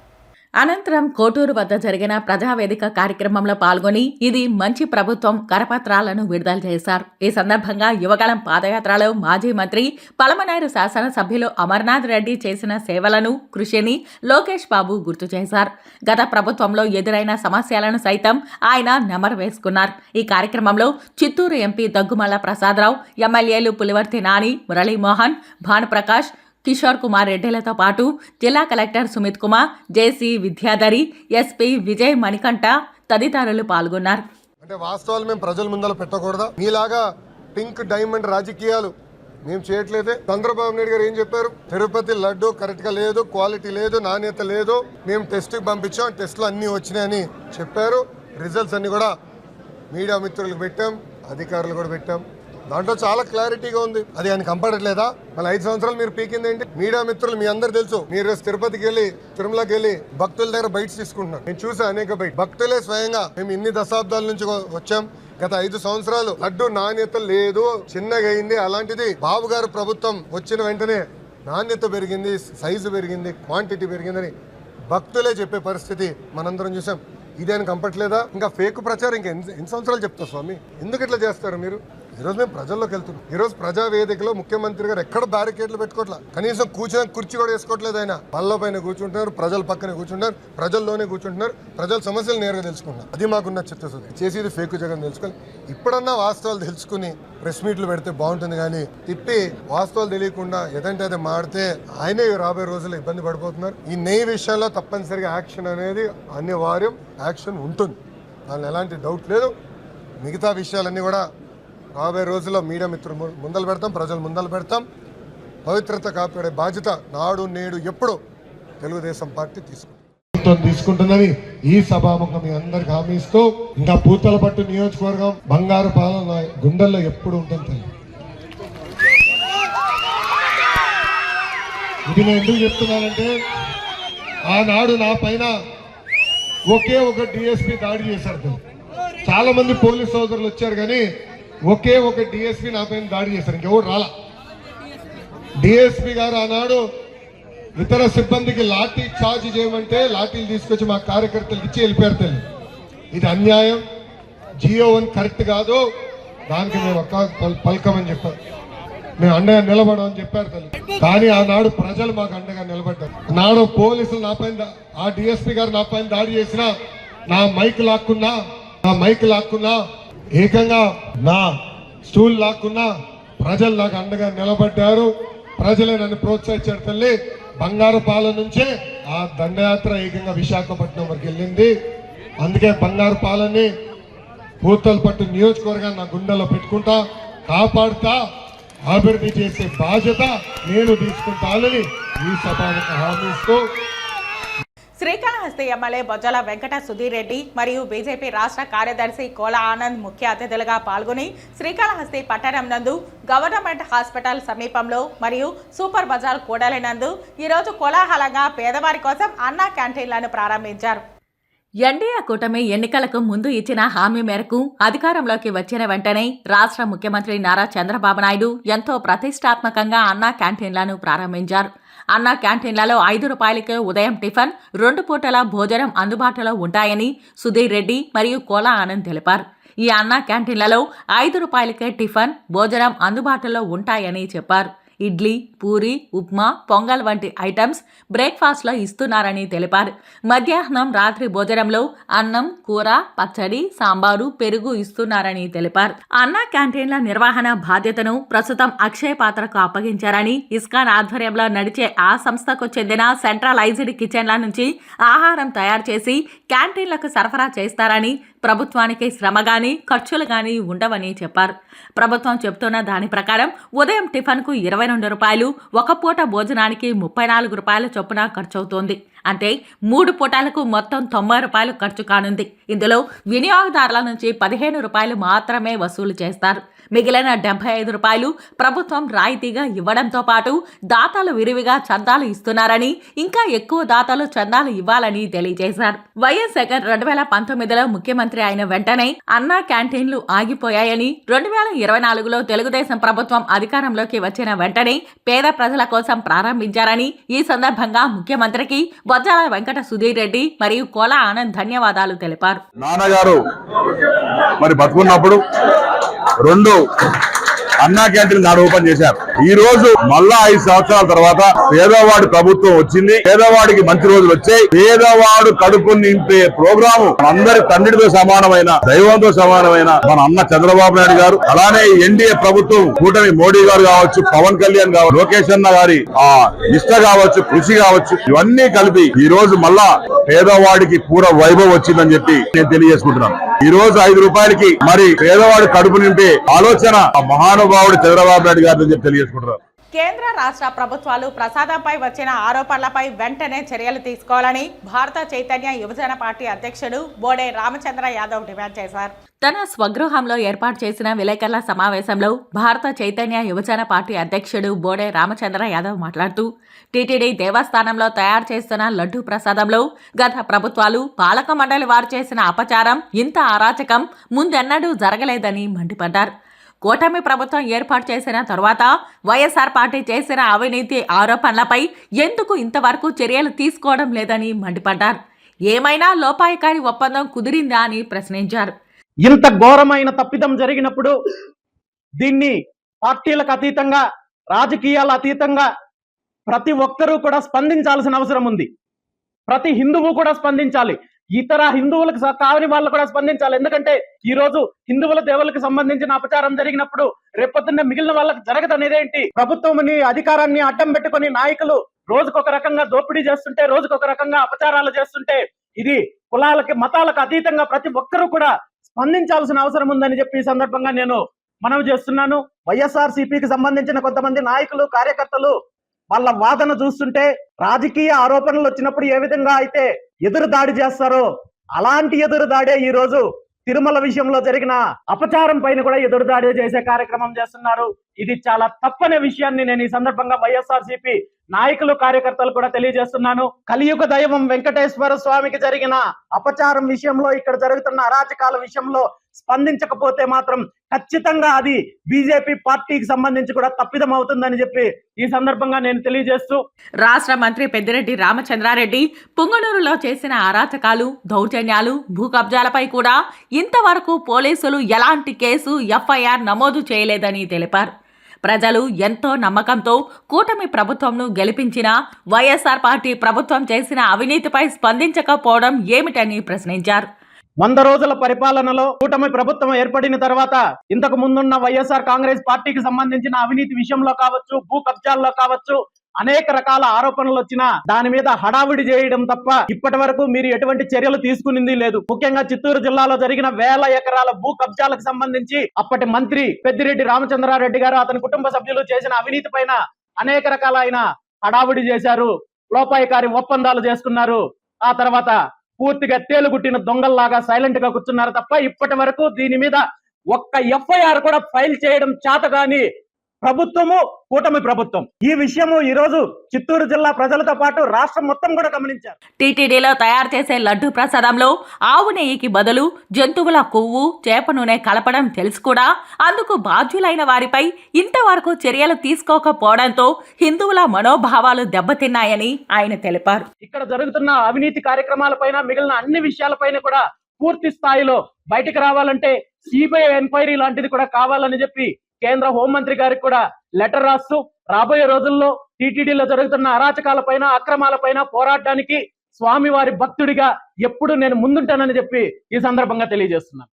అనంతరం కోటూరు వద్ద జరిగిన ప్రజావేదిక కార్యక్రమంలో పాల్గొని ఇది మంచి ప్రభుత్వం కరపత్రాలను విడుదల చేశారు. ఈ సందర్భంగా యువగళం పాదయాత్రలో మాజీ మంత్రి పలమనేరు శాసనసభ్యులు అమర్నాథ్ రెడ్డి చేసిన సేవలను, కృషిని లోకేష్ బాబు గుర్తు చేశారు. గత ప్రభుత్వంలో ఎదురైన సమస్యలను సైతం ఆయన నెమరు వేసుకున్నారు. ఈ కార్యక్రమంలో చిత్తూరు ఎంపీ దగ్గుమల్ల ప్రసాదరావు, ఎమ్మెల్యేలు పులివర్తి నాని, మురళీమోహన్, భానుప్రకాష్, కిషోర్ కుమార్ రెడ్డిలతో పాటు జిల్లా కలెక్టర్ సుమిత్ కుమార్, జేసీ విద్యాధరి, ఎస్పీ విజయ్ మణికంఠ తదితరులు పాల్గొన్నారు. అంటే వాస్తవాలు మేము ప్రజల ముందర పెట్టకూడదా? మీలాగా పింక్ డైమండ్ రాజకీయాలు మేము చేయట్లేదే. చంద్రబాబు నాయుడు గారు ఏం చెప్పారు? తిరుపతి లడ్డు కరెక్ట్ గా లేదు, క్వాలిటీ లేదు, నాణ్యత లేదు, మేము టెస్ట్ కి పంపించాం, టెస్ట్లు అన్ని వచ్చినాయని చెప్పారు. రిజల్ట్స్ అన్ని కూడా మీడియా మిత్రులకు పెట్టాం, అధికారులు కూడా పెట్టాం. దాంట్లో చాలా క్లారిటీగా ఉంది. అది ఆయన కంపడట్లేదా? మళ్ళీ 5 సంవత్సరాలు మీరు పీకింది ఏంటి? మీడియా మిత్రులు మీ అందరు తెలుసు, మీరు తిరుపతికి వెళ్ళి, తిరుమలకి వెళ్ళి భక్తుల దగ్గర బైట్స్ తీసుకుంటున్నారు. నేను చూసా అనేక బైట్. భక్తులే స్వయంగా మేము ఇన్ని దశాబ్దాల నుంచి వచ్చాం, గత 5 సంవత్సరాలు లడ్డు నాణ్యత లేదు, చిన్నగా అయింది. అలాంటిది బాబు గారు ప్రభుత్వం వచ్చిన వెంటనే నాణ్యత పెరిగింది, సైజు పెరిగింది, క్వాంటిటీ పెరిగిందని భక్తులే చెప్పే పరిస్థితి మనందరం చూసాం. ఇది ఆయన కంపట్లేదా? ఇంకా ఫేక్ ప్రచారం ఇంకా ఎన్ని సంవత్సరాలు చెప్తారు స్వామి? ఎందుకు ఇట్లా చేస్తారు మీరు? ఈరోజు మేము ప్రజల్లోకి వెళ్తున్నాం. ఈరోజు ప్రజావేదికలో ముఖ్యమంత్రి గారు ఎక్కడ బ్యారికేడ్లు పెట్టుకోవట్లా, కనీసం కూర్చునే కుర్చీ కూడా వేసుకోవట్లేదు. ఆయన పళ్ళ పైన కూర్చుంటున్నారు, ప్రజల పక్కనే కూర్చుంటున్నారు, ప్రజల్లోనే కూర్చుంటున్నారు, ప్రజల సమస్యలు నేరుగా తెలుసుకుంటున్నారు. అది మాకున్న చిత్తశుద్ధి. చేసేది ఫేక్ జగన్ తెలుసుకొని ఇప్పుడన్నా వాస్తవాలు తెలుసుకుని ప్రెస్ మీట్లు పెడితే బాగుంటుంది. కానీ తిప్పి వాస్తవాలు తెలియకుండా ఏదంటే అదే మాడితే ఆయనే రాబోయే రోజుల్లో ఇబ్బంది పడిపోతున్నారు. ఈ నెయ్యి విషయంలో తప్పనిసరిగా యాక్షన్ అనేది అనివార్యం, యాక్షన్ ఉంటుంది, దానిలో ఎలాంటి డౌట్ లేదు. మిగతా విషయాలన్నీ కూడా రాబోయే రోజుల్లో మీడియా మిత్రులు ముందలు పెడతాం, ప్రజలు ముందలు పెడతాం. పవిత్రత కాపాడే బాధ్యత నాడు నేడు ఎప్పుడు తెలుగుదేశం పార్టీ తీసుకుంటుందని ఈ సభాముఖం మీ అందరికి హామీ ఇస్తూ, ఇంకా పూతలపట్టు నియోజకవర్గం బంగారు పాలన గుండెల్లో ఎప్పుడు ఉంటుంది. ఇది నేను ఎందుకు చెప్తున్నానంటే, ఆనాడు నా పైన ఒకే ఒక డిఎస్పీ దాడి చేశారు. చాలా మంది పోలీస్ సోదరులు వచ్చారు, కానీ ఒకే ఒక డిఎస్పీ నా పైన దాడి చేశారు, ఇంకెవరు రాలా. డిఎస్పీ గారు ఆనాడు ఇతర సిబ్బందికి లాఠీ చార్జ్ చేయమంటే లాఠీలు తీసుకొచ్చి మా కార్యకర్తలకు ఇచ్చి వెళ్ళిపోయారు. తెలియదు, ఇది అన్యాయం, GO1 కరెక్ట్ కాదు, దానికి మేము పలకమని చెప్పారు, మేము అండగా నిలబడమని చెప్పారు. తెలియదు, కానీ ఆనాడు ప్రజలు మాకు అండగా నిలబడ్డారు. నాడు పోలీసులు నా పైన, ఆ డిఎస్పీ గారు నా పైన దాడి చేసినా, నా మైక్ లాక్కున్నా, ఏకంగా నా స్టూల్ లాక్కున్నా ప్రజలు నాకు అండగా నిలబడ్డారు. ప్రజలే నన్ను ప్రోత్సహించారు. తల్లి, బంగారు పాలెం నుంచే ఆ దండయాత్ర ఏకంగా విశాఖపట్నం వరకు వెళ్ళింది. అందుకే బంగారు పాలెంని పూతలపట్టు నియోజకవర్గాన్ని నా గుండెలో పెట్టుకుంటా, కాపాడుతా, అభివృద్ధి చేసే బాధ్యత నేను తీసుకుంటానని ఈ సభకు హామీ ఇస్తూ, శ్రీకాళహస్తి ఎమ్మెల్యే బొజ్జల వెంకట సుధీర్ రెడ్డి మరియు బీజేపీ రాష్ట్ర కార్యదర్శి కోల ఆనంద్ ముఖ్య అతిథులుగా పాల్గొని శ్రీకాళహస్తి పట్టణం నందు గవర్నమెంట్ హాస్పిటల్ సమీపంలో మరియు సూపర్ బజార్ కూడలి నందు ఈరోజు కోలాహలంగా పేదవారి కోసం అన్నా క్యాంటీన్లను ప్రారంభించారు. ఎన్డీఏ కూటమి ఎన్నికలకు ముందు ఇచ్చిన హామీ మేరకు అధికారంలోకి వచ్చిన వెంటనే రాష్ట్ర ముఖ్యమంత్రి నారా చంద్రబాబు నాయుడు ఎంతో ప్రతిష్టాత్మకంగా అన్నా క్యాంటీన్లను ప్రారంభించారు. అన్నా క్యాంటీన్లలో 5 రూపాయలకే ఉదయం టిఫిన్, 2 పూటల భోజనం అందుబాటులో ఉంటాయని సుధీర్ రెడ్డి మరియు కోలా ఆనంద్ తెలిపారు. ఈ అన్నా క్యాంటీన్లలో 5 రూపాయలకే టిఫిన్, భోజనం అందుబాటులో ఉంటాయని చెప్పారు. ఇడ్లీ, పూరి, ఉప్మా, పొంగల్ వంటి ఐటమ్స్ బ్రేక్ఫాస్ట్లో ఇస్తున్నారని తెలిపారు. మధ్యాహ్నం, రాత్రి భోజనంలో అన్నం, కూర, పచ్చడి, సాంబారు, పెరుగు ఇస్తున్నారని తెలిపారు. అన్నా క్యాంటీన్ల నిర్వహణ బాధ్యతను ప్రస్తుతం అక్షయ పాత్రకు అప్పగించారని, ఇస్కాన్ ఆధ్వర్యంలో నడిచే ఆ సంస్థకు చెందిన సెంట్రలైజ్డ్ కిచెన్ల నుంచి ఆహారం తయారు చేసి క్యాంటీన్లకు సరఫరా చేస్తారని, ప్రభుత్వానికి శ్రమ గాని ఖర్చులు గాని ఉండవని చెప్పారు. ప్రభుత్వం చెబుతున్న దాని ప్రకారం ఉదయం టిఫిన్కు 22 రూపాయలు, ఒక పూట భోజనానికి 34 రూపాయల చొప్పున ఖర్చవుతోంది. అంటే 3 పూటలకు మొత్తం 90 రూపాయలు ఖర్చు కానుంది. ఇందులో వినియోగదారుల నుంచి 15 రూపాయలు మాత్రమే వసూలు చేస్తారు. మిగిలిన 75 రూపాయలు ప్రభుత్వం రాయితీగా ఇవ్వడంతో పాటు దాతలు విరివిగా చందాలు ఇస్తున్నారని, ఇంకా ఎక్కువ దాతలు చందాలు ఇవ్వాలని తెలియజేశారు. వైఎస్ జగన్ 2019లో ముఖ్యమంత్రి అయిన వెంటనే అన్నా క్యాంటీన్లు ఆగిపోయాయని, 2024లో తెలుగుదేశం ప్రభుత్వం అధికారంలోకి వచ్చిన వెంటనే పేద ప్రజల కోసం ప్రారంభించారని, ఈ సందర్భంగా ముఖ్యమంత్రికి వజ్రాల వెంకట సుధీర్ రెడ్డి మరియు కోల ఆనంద్ ధన్యవాదాలు తెలిపారు. నాన్నగారు మరి బతుకున్నప్పుడు 2 అన్నా క్యాంటీన్ నాడు ఓపెన్ చేశారు. ఈ రోజు మళ్ళా 5 సంవత్సరాల తర్వాత పేదవాడి ప్రభుత్వం వచ్చింది. పేదవాడికి మంచి రోజులు వచ్చాయి. పేదవాడు కడుపు నింపే ప్రోగ్రాము అందరి తండ్రితో సమానమైన, దైవంతో సమానమైన మన అన్న చంద్రబాబు నాయుడు గారు, అలానే ఎన్డీఏ ప్రభుత్వం కూటమి మోడీ గారు కావచ్చు, పవన్ కళ్యాణ్ కావచ్చు, లోకేష్ అన్న గారి ఆ నిష్ట కావచ్చు, కృషి కావచ్చు, ఇవన్నీ కలిపి ఈ రోజు మళ్ళా పేదవాడికి పూర్వ వైభవం వచ్చిందని చెప్పి నేను తెలియజేసుకుంటున్నాను. ఈ రోజు 5 రూపాయలకి మరి పేదవాడు కడుపు నింపే ఆలోచన ఆ మహానుభావుడు చంద్రబాబు నాయుడు గారిని చెప్పి తెలియజేసుకుంటున్నారు. కేంద్ర రాష్ట్ర ప్రభుత్వాలు ప్రసాదంపై వచ్చిన ఆరోపణలపై వెంటనే చర్యలు తీసుకోవాలని భారత చైతన్య యువజన పార్టీ అధ్యక్షుడు బోడే రామచంద్ర యాదవ్ డిమాండ్ చేశారు. తన స్వగృహంలో ఏర్పాటు చేసిన విలేకరుల సమావేశంలో భారత చైతన్య యువజన పార్టీ అధ్యక్షుడు బోడే రామచంద్ర యాదవ్ మాట్లాడుతూ, టీటీడీ దేవస్థానంలో తయారు చేస్తున్న లడ్డూ ప్రసాదంలో గత ప్రభుత్వాలు, పాలక మండలి వారు చేసిన అపచారం, ఇంత అరాచకం ముందెన్నడూ జరగలేదని మండిపడ్డారు. కూటమి ప్రభుత్వం ఏర్పాటు చేసిన తరువాత వైఎస్ఆర్ పార్టీ చేసిన అవినీతి ఆరోపణలపై ఎందుకు ఇంతవరకు చర్యలు తీసుకోవడం లేదని మండిపడ్డారు. ఏమైనా లోపాయకారి ఒప్పందం కుదిరిందా అని ప్రశ్నించారు. ఇంత ఘోరమైన తప్పిదం జరిగినప్పుడు దీన్ని పార్టీలకు అతీతంగా, రాజకీయాల అతీతంగా ప్రతి ఒక్కరూ కూడా స్పందించాల్సిన అవసరం ఉంది. ప్రతి హిందువు కూడా స్పందించాలి. ఇతర హిందువులకు కావని వాళ్ళు కూడా స్పందించాలి. ఎందుకంటే ఈ రోజు హిందువుల దేవులకు సంబంధించిన అపచారం జరిగినప్పుడు రేపొద్దున్న మిగిలిన వాళ్ళకి జరగదనేదేంటి? ప్రభుత్వంని, అధికారాన్ని అడ్డం పెట్టుకుని నాయకులు రోజుకొక రకంగా దోపిడీ చేస్తుంటే, రోజుకొక రకంగా అపచారాలు చేస్తుంటే, ఇది కులాలకి, మతాలకు అతీతంగా ప్రతి ఒక్కరూ కూడా స్పందించాల్సిన అవసరం ఉందని చెప్పి ఈ సందర్భంగా నేను మనవి చేస్తున్నాను. వైఎస్ఆర్సీపీకి సంబంధించిన కొంతమంది నాయకులు, కార్యకర్తలు వాళ్ళ వాదన చూస్తుంటే రాజకీయ ఆరోపణలు వచ్చినప్పుడు ఏ విధంగా అయితే ఎదురు దాడి చేస్తారో అలాంటి ఎదురు దాడే ఈ రోజు తిరుమల విషయంలో జరిగిన అపచారం పైన కూడా ఎదురు దాడి చేసే కార్యక్రమం చేస్తున్నారు. ఇది చాలా తప్పనే విషయాన్ని నేను ఈ సందర్భంగా వైఎస్ఆర్సీపీ నాయకులు, కార్యకర్తలు కూడా తెలియజేస్తున్నాను. కలియుగ దైవం వెంకటేశ్వర స్వామికి జరిగిన అపచారం విషయంలో, ఇక్కడ జరుగుతున్న అరాచకాల విషయంలో స్పందించకపోతే మాత్రం ఖచ్చితంగా అది బీజేపీ పార్టీకి సంబంధించి కూడా తప్పిదం అవుతుందని చెప్పి ఈ సందర్భంగా నేను తెలియజేస్తూ, రాష్ట్ర మంత్రి పెద్దిరెడ్డి రామచంద్రారెడ్డి పుంగనూరులో చేసిన అరాచకాలు, దౌర్జన్యాలు, భూ కబ్జాలపై కూడా ఇంతవరకు పోలీసులు ఎలాంటి కేసు, ఎఫ్ఐఆర్ నమోదు చేయలేదని తెలిపారు. ప్రజలు ఎంతో నమ్మకంతో కూటమి ప్రభుత్వంను గెలిపించిన వైఎస్ఆర్ పార్టీ ప్రభుత్వం చేసిన అవినీతిపై స్పందించకపోవడం ఏమిటని ప్రశ్నించారు. 100 రోజుల పరిపాలనలో కూటమి ప్రభుత్వం ఏర్పడిన తర్వాత ఇంతకు ముందున్న వైఎస్ఆర్ కాంగ్రెస్ పార్టీకి సంబంధించిన అవినీతి విషయంలో కావచ్చు, భూ కబ్జాల్లో కావచ్చు, అనేక రకాల ఆరోపణలు వచ్చినా దాని మీద హడావిడి చేయడం తప్ప ఇప్పటి వరకు మీరు ఎటువంటి చర్యలు తీసుకునింది లేదు. ముఖ్యంగా చిత్తూరు జిల్లాలో జరిగిన 1000 ఎకరాల భూ కబ్జాలకు సంబంధించి అప్పటి మంత్రి పెద్దిరెడ్డి రామచంద్రారెడ్డి గారు, అతని కుటుంబ సభ్యులు చేసిన అవినీతి పైన అనేక రకాలైన హడావిడి చేశారు, లోపాయకారి ఒప్పందాలు చేసుకున్నారు. ఆ తర్వాత పూర్తిగా తేలుగుట్టిన దొంగల్లాగా సైలెంట్ గా కూర్చున్నారు తప్ప ఇప్పటి వరకు దీని మీద ఒక్క ఎఫ్ఐఆర్ కూడా ఫైల్ చేయడం చేతగాని ప్రభుత్వము, కూటమి ప్రభుత్వం. ఈ విషయము ఈ రోజు చిత్తూరు జిల్లా ప్రజలతో పాటు రాష్ట్రం మొత్తం కూడా గమనించారు. టీటీడీలో తయారు చేసే లడ్డు ప్రసాదంలో ఆవు నెయ్యికి బదులు జంతువుల కొవ్వు, చేప నూనె కలపడం తెలుసు కూడా అందుకు బాధ్యులైన వారిపై ఇంతవరకు చర్యలు తీసుకోకపోవడంతో హిందువుల మనోభావాలు దెబ్బతిన్నాయని ఆయన తెలిపారు. ఇక్కడ జరుగుతున్న అవినీతి కార్యక్రమాలపైన, మిగిలిన అన్ని విషయాలపైన కూడా పూర్తి స్థాయిలో బయటకు రావాలంటే సిబిఐ ఎంక్వైరీ లాంటిది కూడా కావాలని చెప్పి కేంద్ర హోంమంత్రి గారికి కూడా లెటర్ రాస్తూ రాబోయే రోజుల్లో టీటీడీలో జరుగుతున్న అరాచకాలపైన అక్రమాలపైన పోరాటానికి స్వామివారి భక్తుడిగా ఎప్పుడు నేను ముందుంటానని చెప్పి ఈ సందర్భంగా తెలియజేస్తున్నాను.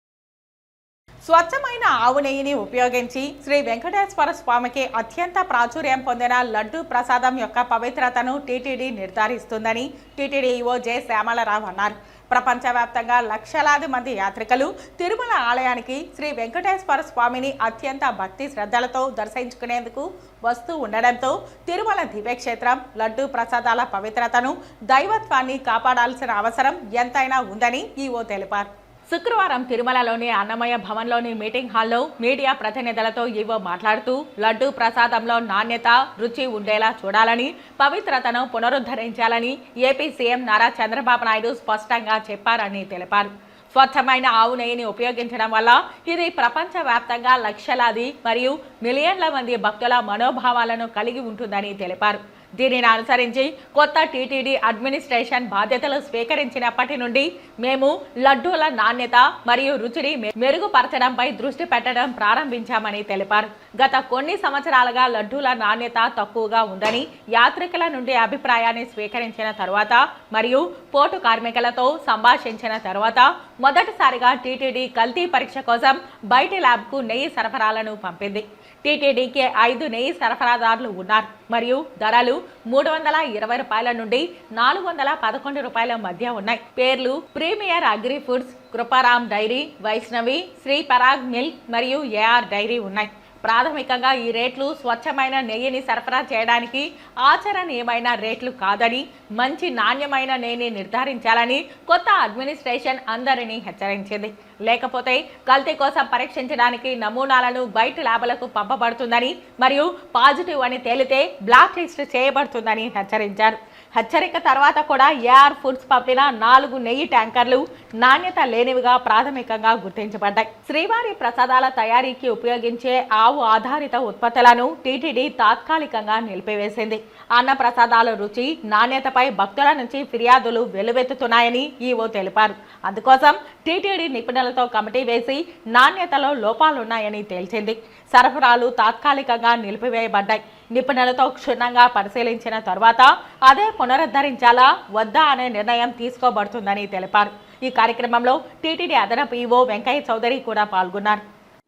స్వచ్ఛమైన ఆవు నెయ్యిని ఉపయోగించి శ్రీ వెంకటేశ్వర స్వామికి అత్యంత ప్రాచుర్యం పొందిన లడ్డు ప్రసాదం యొక్క పవిత్రతను టీటీడీ నిర్ధారిస్తుందని టీటీడీ ఈవో జె శ్యామలరావు అన్నారు. ప్రపంచవ్యాప్తంగా లక్షలాది మంది యాత్రికులు తిరుమల ఆలయానికి శ్రీ వెంకటేశ్వర స్వామిని అత్యంత భక్తి శ్రద్ధలతో దర్శించుకునేందుకు వస్తూ ఉండడంతో తిరుమల దివ్యక్షేత్రం లడ్డు ప్రసాదాల పవిత్రతను దైవత్వాన్ని కాపాడాల్సిన అవసరం ఎంతైనా ఉందని ఈవో తెలిపారు. శుక్రవారం తిరుమలలోని అన్నమయ్య భవన్లోని మీటింగ్ హాల్లో మీడియా ప్రతినిధులతో ఈవో మాట్లాడుతూ లడ్డు ప్రసాదంలో నాణ్యత రుచి ఉండేలా చూడాలని పవిత్రతను పునరుద్ధరించాలని ఏపీ సీఎం నారా చంద్రబాబు నాయుడు స్పష్టంగా చెప్పారని తెలిపారు. స్వచ్ఛమైన ఆవు నెయ్యిని ఉపయోగించడం వల్ల ఇది ప్రపంచవ్యాప్తంగా లక్షలాది మరియు మిలియన్ల మంది భక్తుల మనోభావాలను కలిగి ఉంటుందని తెలిపారు. దీనిని అనుసరించి కొత్త టీటీడీ అడ్మినిస్ట్రేషన్ బాధ్యతలు స్వీకరించినప్పటి నుండి మేము లడ్డూల నాణ్యత మరియు రుచిని మెరుగుపరచడంపై దృష్టి పెట్టడం ప్రారంభించామని తెలిపారు. గత కొన్ని సంవత్సరాలుగా లడ్డూల నాణ్యత తక్కువగా ఉందని యాత్రికుల నుండి అభిప్రాయాన్ని స్వీకరించిన తర్వాత మరియు పోటు కార్మికులతో సంభాషించిన తర్వాత మొదటిసారిగా టీటీడీ కల్తీ పరీక్ష కోసం బయటి ల్యాబ్కు నెయ్యి సరఫరాలను పంపింది. టీటీడీకి 5 నెయ్యి సరఫరాదారులు ఉన్నారు మరియు ధరలు 320 రూపాయల నుండి 411 రూపాయల మధ్య ఉన్నాయి. పేర్లు premier agri foods, Kriparam dairy, Vaishnavi, Shri Parag milk మరియు ఏఆర్ డైరీ ఉన్నాయి. ప్రాథమికంగా ఈ రేట్లు స్వచ్ఛమైన నెయ్యిని సరఫరా చేయడానికి ఆచరణీయమైన రేట్లు కాదని మంచి నాణ్యమైన నెయ్యిని నిర్ధారించాలని కొత్త అడ్మినిస్ట్రేషన్ అందరినీ హెచ్చరించింది. లేకపోతే కల్తీ కోసం పరీక్షించడానికి నమూనాలను బయట ల్యాబ్లకు పంపబడుతుందని మరియు పాజిటివ్ అని తేలితే బ్లాక్ లిస్ట్ చేయబడుతుందని హెచ్చరించారు. హెచ్చరిక తర్వాత కూడా ఏఆర్ ఫుడ్స్ పంపిన 4 నెయ్యి ట్యాంకర్లు నాణ్యత లేనివిగా ప్రాథమికంగా గుర్తించబడ్డాయి. శ్రీవారి ప్రసాదాల తయారీకి ఉపయోగించే ఆవు ఆధారిత ఉత్పత్తులను టీటీడీ తాత్కాలికంగా నిలిపివేసింది. అన్న ప్రసాదాల రుచి, నాణ్యతపై భక్తుల నుంచి ఫిర్యాదులు వెలువెత్తుతున్నాయని ఈవో తెలిపారు. అందుకోసం టీటీడీ నిపుణులతో కమిటీ వేసి నాణ్యతలో లోపాలున్నాయని తేల్చింది. సరఫరాలు తాత్కాలికంగా నిలిపివేయబడ్డాయి. నిపుణులతో క్షుణ్ణంగా పరిశీలించిన తర్వాత అదే పునరుద్ధరించాలా వద్దా అనే నిర్ణయం తీసుకోబడుతుందని తెలిపారు. ఈ కార్యక్రమంలో టీటీడీ అదనపు ఈవో వెంకయ్య చౌదరి కూడా పాల్గొన్నారు.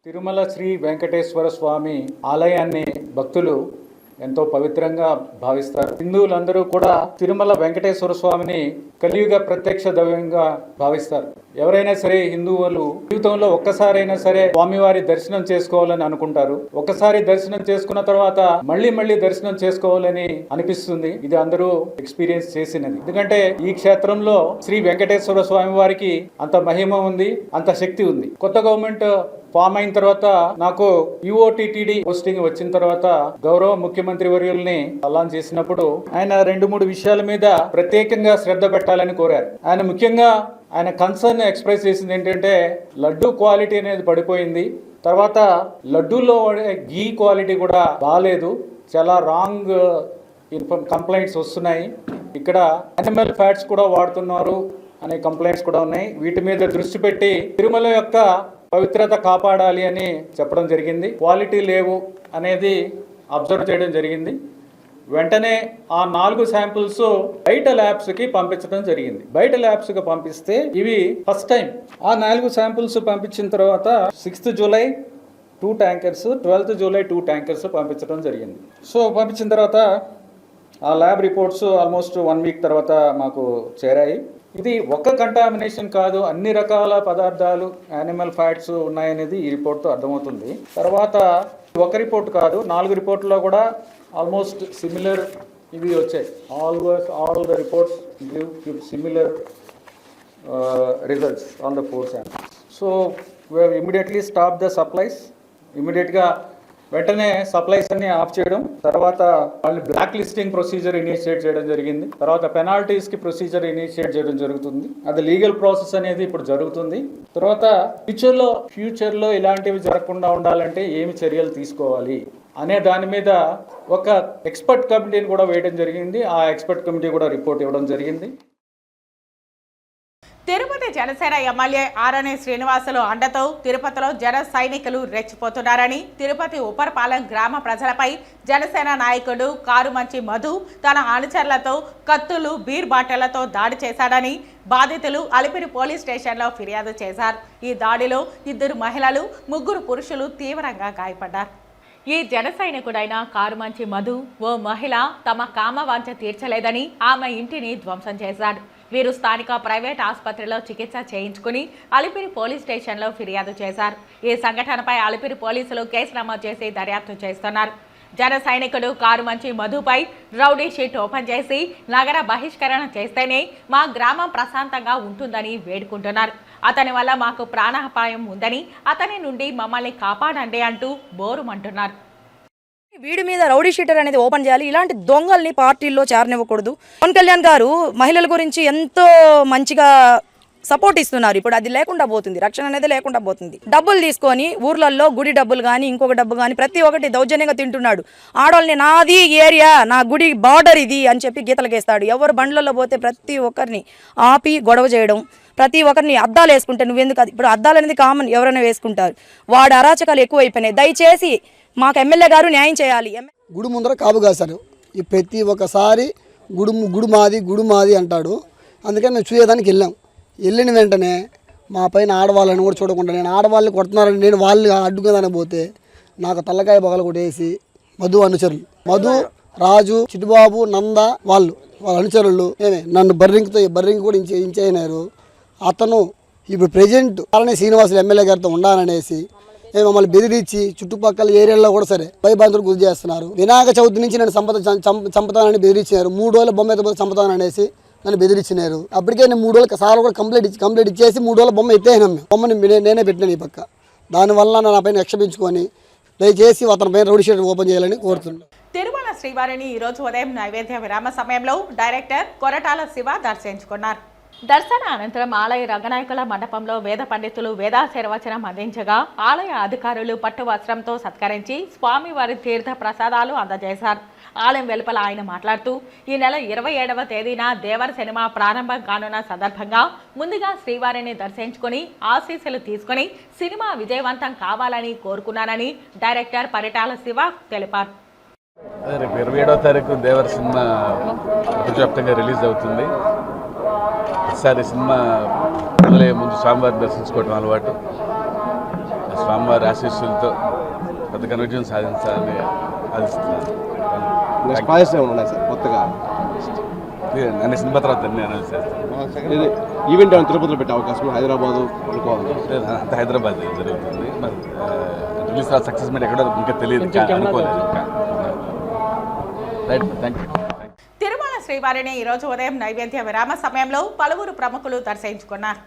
తిరుమల శ్రీ వెంకటేశ్వర స్వామి ఆలయాన్ని భక్తులు ఎంతో పవిత్రంగా భావిస్తారు. హిందువులందరూ కూడా తిరుమల వెంకటేశ్వర స్వామిని కలియుగ ప్రత్యక్ష దైవంగా భావిస్తారు. ఎవరైనా సరే హిందువులు జీవితంలో ఒక్కసారైనా సరే స్వామివారి దర్శనం చేసుకోవాలని అనుకుంటారు. ఒకసారి దర్శనం చేసుకున్న తర్వాత మళ్ళీ దర్శనం చేసుకోవాలని అనిపిస్తుంది. ఇది అందరూ ఎక్స్పీరియన్స్ చేసినది. ఎందుకంటే ఈ క్షేత్రంలో శ్రీ వెంకటేశ్వర స్వామి వారికి అంత మహిమ ఉంది, అంత శక్తి ఉంది. కొత్త గవర్నమెంట్ ఫామ్ అయిన తర్వాత నాకు యుఓటిటిడి పోస్టింగ్ వచ్చిన తర్వాత గౌరవ ముఖ్యమంత్రి వర్యుల్ని అలాన్ చేసినప్పుడు ఆయన 2-3 విషయాల మీద ప్రత్యేకంగా శ్రద్ధ పెట్టాలని కోరారు. ఆయన ముఖ్యంగా ఆయన కన్సర్న్ ఎక్స్ప్రెస్ చేసింది ఏంటంటే లడ్డు క్వాలిటీ అనేది పడిపోయింది. తర్వాత లడ్డూలో గీ క్వాలిటీ కూడా బాగాలేదు, చాలా రాంగ్ కంప్లైంట్స్ వస్తున్నాయి. ఇక్కడ యానిమల్ ఫ్యాట్స్ కూడా వాడుతున్నారు అనే కంప్లైంట్స్ కూడా ఉన్నాయి. వీటి మీద దృష్టి పెట్టి తిరుమల యొక్క పవిత్రత కాపాడాలి అని చెప్పడం జరిగింది. క్వాలిటీ లేవు అనేది అబ్జర్వ్ చేయడం జరిగింది. వెంటనే ఆ 4 శాంపుల్స్ బయట ల్యాబ్స్కి పంపించడం జరిగింది. బయట ల్యాబ్స్కి పంపిస్తే ఇవి ఫస్ట్ టైం ఆ 4 శాంపుల్స్ పంపించిన తర్వాత 6th July 2 tankers, 12th July 2 tankers పంపించడం జరిగింది. సో పంపించిన తర్వాత ఆ ల్యాబ్ రిపోర్ట్స్ ఆల్మోస్ట్ 1 వీక్ తర్వాత మాకు చేరాయి. ఇది ఒక్క కంటామినేషన్ కాదు, అన్ని రకాల పదార్థాలు యానిమల్ ఫ్యాట్స్ ఉన్నాయనేది ఈ రిపోర్ట్తో అర్థమవుతుంది. తర్వాత ఒక రిపోర్ట్ కాదు, 4 రిపోర్ట్లో కూడా ఆల్మోస్ట్ సిమిలర్ ఇవి వచ్చాయి. All the reports give similar results on the 4 samples. So we have immediately stop the supplies. ఇమీడియట్గా వెంటనే సప్లైస్ అన్ని ఆఫ్ చేయడం, తర్వాత వాళ్ళు బ్లాక్ లిస్టింగ్ ప్రొసీజర్ ఇనిషియేట్ చేయడం జరిగింది. తర్వాత పెనాల్టీస్కి ప్రొసీజర్ ఇనిషియేట్ చేయడం జరుగుతుంది. అది లీగల్ ప్రాసెస్ అనేది ఇప్పుడు జరుగుతుంది. తర్వాత ఫ్యూచర్లో ఇలాంటివి జరగకుండా ఉండాలంటే ఏమి చర్యలు తీసుకోవాలి అనే దాని మీద ఒక ఎక్స్పర్ట్ కమిటీని కూడా వేయడం జరిగింది. ఆ ఎక్స్పర్ట్ కమిటీ కూడా రిపోర్ట్ ఇవ్వడం జరిగింది. తిరుపతి జనసేన ఎమ్మెల్యే ఆరణి శ్రీనివాసులు అండతో తిరుపతిలో జన సైనికులు రెచ్చిపోతున్నారని తిరుపతి ఉపరపాలెం గ్రామ ప్రజలపై జనసేన నాయకుడు కారుమంచి మధు తన అనుచరులతో కత్తులు బీర్ బాటిళ్లతో దాడి చేశాడని బాధితులు అలిపిరి పోలీస్ స్టేషన్లో ఫిర్యాదు చేశారు. ఈ దాడిలో 2 మహిళలు 3 పురుషులు తీవ్రంగా గాయపడ్డారు. ఈ జన సైనికుడైన కారుమంచి మధు ఓ మహిళ తమ కామవాంఛ తీర్చలేదని ఆమె ఇంటిని ధ్వంసం చేశాడు. వీరు స్థానిక ప్రైవేట్ ఆసుపత్రిలో చికిత్స చేయించుకుని అలిపిరి పోలీస్ స్టేషన్లో ఫిర్యాదు చేశారు. ఈ సంఘటనపై అలిపిరి పోలీసులు కేసు నమోదు చేసి దర్యాప్తు చేస్తున్నారు. జన సైనికుడు కారుమంచి మధుపై రౌడీ షీట్ ఓపెన్ చేసి నగర బహిష్కరణ చేస్తేనే మా గ్రామం ప్రశాంతంగా ఉంటుందని వేడుకుంటున్నారు. అతని వల్ల మాకు ప్రాణాపాయం ఉందని అతని నుండి మమ్మల్ని కాపాడండి అంటూ బోరుమంటున్నారు. వీడి మీద రౌడీ షీటర్ అనేది ఓపెన్ చేయాలి. ఇలాంటి దొంగల్ని పార్టీల్లో చేరనివ్వకూడదు. పవన్ కళ్యాణ్ గారు మహిళల గురించి ఎంతో మంచిగా సపోర్ట్ ఇస్తున్నారు. ఇప్పుడు అది లేకుండా పోతుంది, రక్షణ అనేది లేకుండా పోతుంది. డబ్బులు తీసుకొని ఊర్లలో గుడి డబ్బులు కానీ ఇంకొక డబ్బు కానీ ప్రతి ఒక్కటి దౌర్జన్యంగా తింటున్నాడు. ఆడవాళ్ళని నాది ఏరియా, నా గుడి బార్డర్ ఇది అని చెప్పి గీతలకేస్తాడు. ఎవరు బండ్లలో పోతే ప్రతి ఒక్కరిని ఆపి గొడవ చేయడం, ప్రతి ఒక్కరిని అద్దాలు వేసుకుంటే నువ్వెందుకు, ఇప్పుడు అద్దాలు అనేది కామన్, ఎవరైనా వేసుకుంటారు. వాడి అరాచకాలు ఎక్కువైపోయినాయి. దయచేసి మాకు ఎమ్మెల్యే గారు న్యాయం చేయాలి. గుడి ముందర కాపు కాశారు. ఈ ప్రతి ఒక్కసారి గుడి మాది అంటాడు. అందుకని మేము చూసేదానికి వెళ్ళిన వెంటనే మా పైన ఆడవాళ్ళని కూడా చూడకుండా నేను ఆడవాళ్ళని కొడుతున్నారని నేను వాళ్ళు అడ్డుకుందానికి పోతే నాకు తల్లకాయ పగల కొట్టేసి మధు అనుచరులు, మధు, రాజు, చిట్టుబాబు, నంద వాళ్ళ అనుచరులు నన్ను బర్రింగ్ కూడా ఇంచైనారు. అతను ఇప్పుడు ప్రెజెంట్ ఆరణి శ్రీనివాసులు ఎమ్మెల్యే గారితో ఉండాలనేసి మమ్మల్ని బెదిరించి చుట్టుపక్కల ఏరియాలో కూడా సరే భయభ్రాంతులకు గురి చేస్తున్నారు. వినాయక చవితి నుంచి నన్ను చంపుతానని బెదిరించినారు. 3 రోజుల బొమ్మ ఎత్తపోతే చంపుతాననేసి నన్ను బెదిరించినారు. అప్పటికే నేను 3 రోజులు సార్ కూడా కంప్లీట్ ఇచ్చేసి 3 రోజుల బొమ్మ ఎత్తేసినాం. బొమ్మని నేనే పెట్టినాను ఈ పక్క. దానివల్ల నా పైన క్షమించుకొని దయచేసి అతని పైన రౌడీ షీట్ ఓపెన్ చేయాలని కోరుతున్నాను. తిరుమల శ్రీవారిని ఈరోజు ఉదయం నైవేద్య విరామ సమయంలో డైరెక్టర్ కొరటాల శివ దర్శించుకున్నారు. దర్శన అనంతరం ఆలయ రంగనాయకుల మండపంలో వేద పండితులు వేదాశీర్వచనం అందించగా ఆలయ అధికారులు పట్టు వస్త్రంతో సత్కరించి స్వామివారి తీర్థ ప్రసాదాలు అందజేశారు. ఆలయం వెలుపల ఆయన మాట్లాడుతూ ఈ నెల 27వ తేదీన దేవర సినిమా ప్రారంభం కానున్న సందర్భంగా ముందుగా శ్రీవారిని దర్శించుకుని ఆశీస్సులు తీసుకుని సినిమా విజయవంతం కావాలని కోరుకున్నానని డైరెక్టర్ పరిటాల శివ తెలిపారు. రేపు 27వ తారీఖు దేవర సినిమా ప్రపంచవ్యాప్తంగా రిలీజ్ అవుతుంది. ఒకసారి సినిమా మొదలయ్యే ముందు స్వామివారిని దర్శించుకోవడం అలవాటు. స్వామివారి ఆశీస్సులతో పెద్ద కన్వర్జన్ సాధించాలని ఆశిస్తున్నాను. అన్ని సినిమా తర్వాత అన్ని అనౌన్స్ చేస్తాను. ఈవెంట్ తిరుపతిలో పెట్టే అవకాశం హైదరాబాద్ అంత హైదరాబాద్ జరుగుతుంది. మరి రిలీజ్ సక్సెస్ మీట్ ఎక్కడో ఇంకా తెలియదు, అనుకోలేదు ఇంకా. Right, thank you. తిరుమల శ్రీవారిని ఈరోజు ఉదయం నైవేద్య విరామ సమయంలో పలువురు ప్రముఖులు దర్శించుకున్నారు.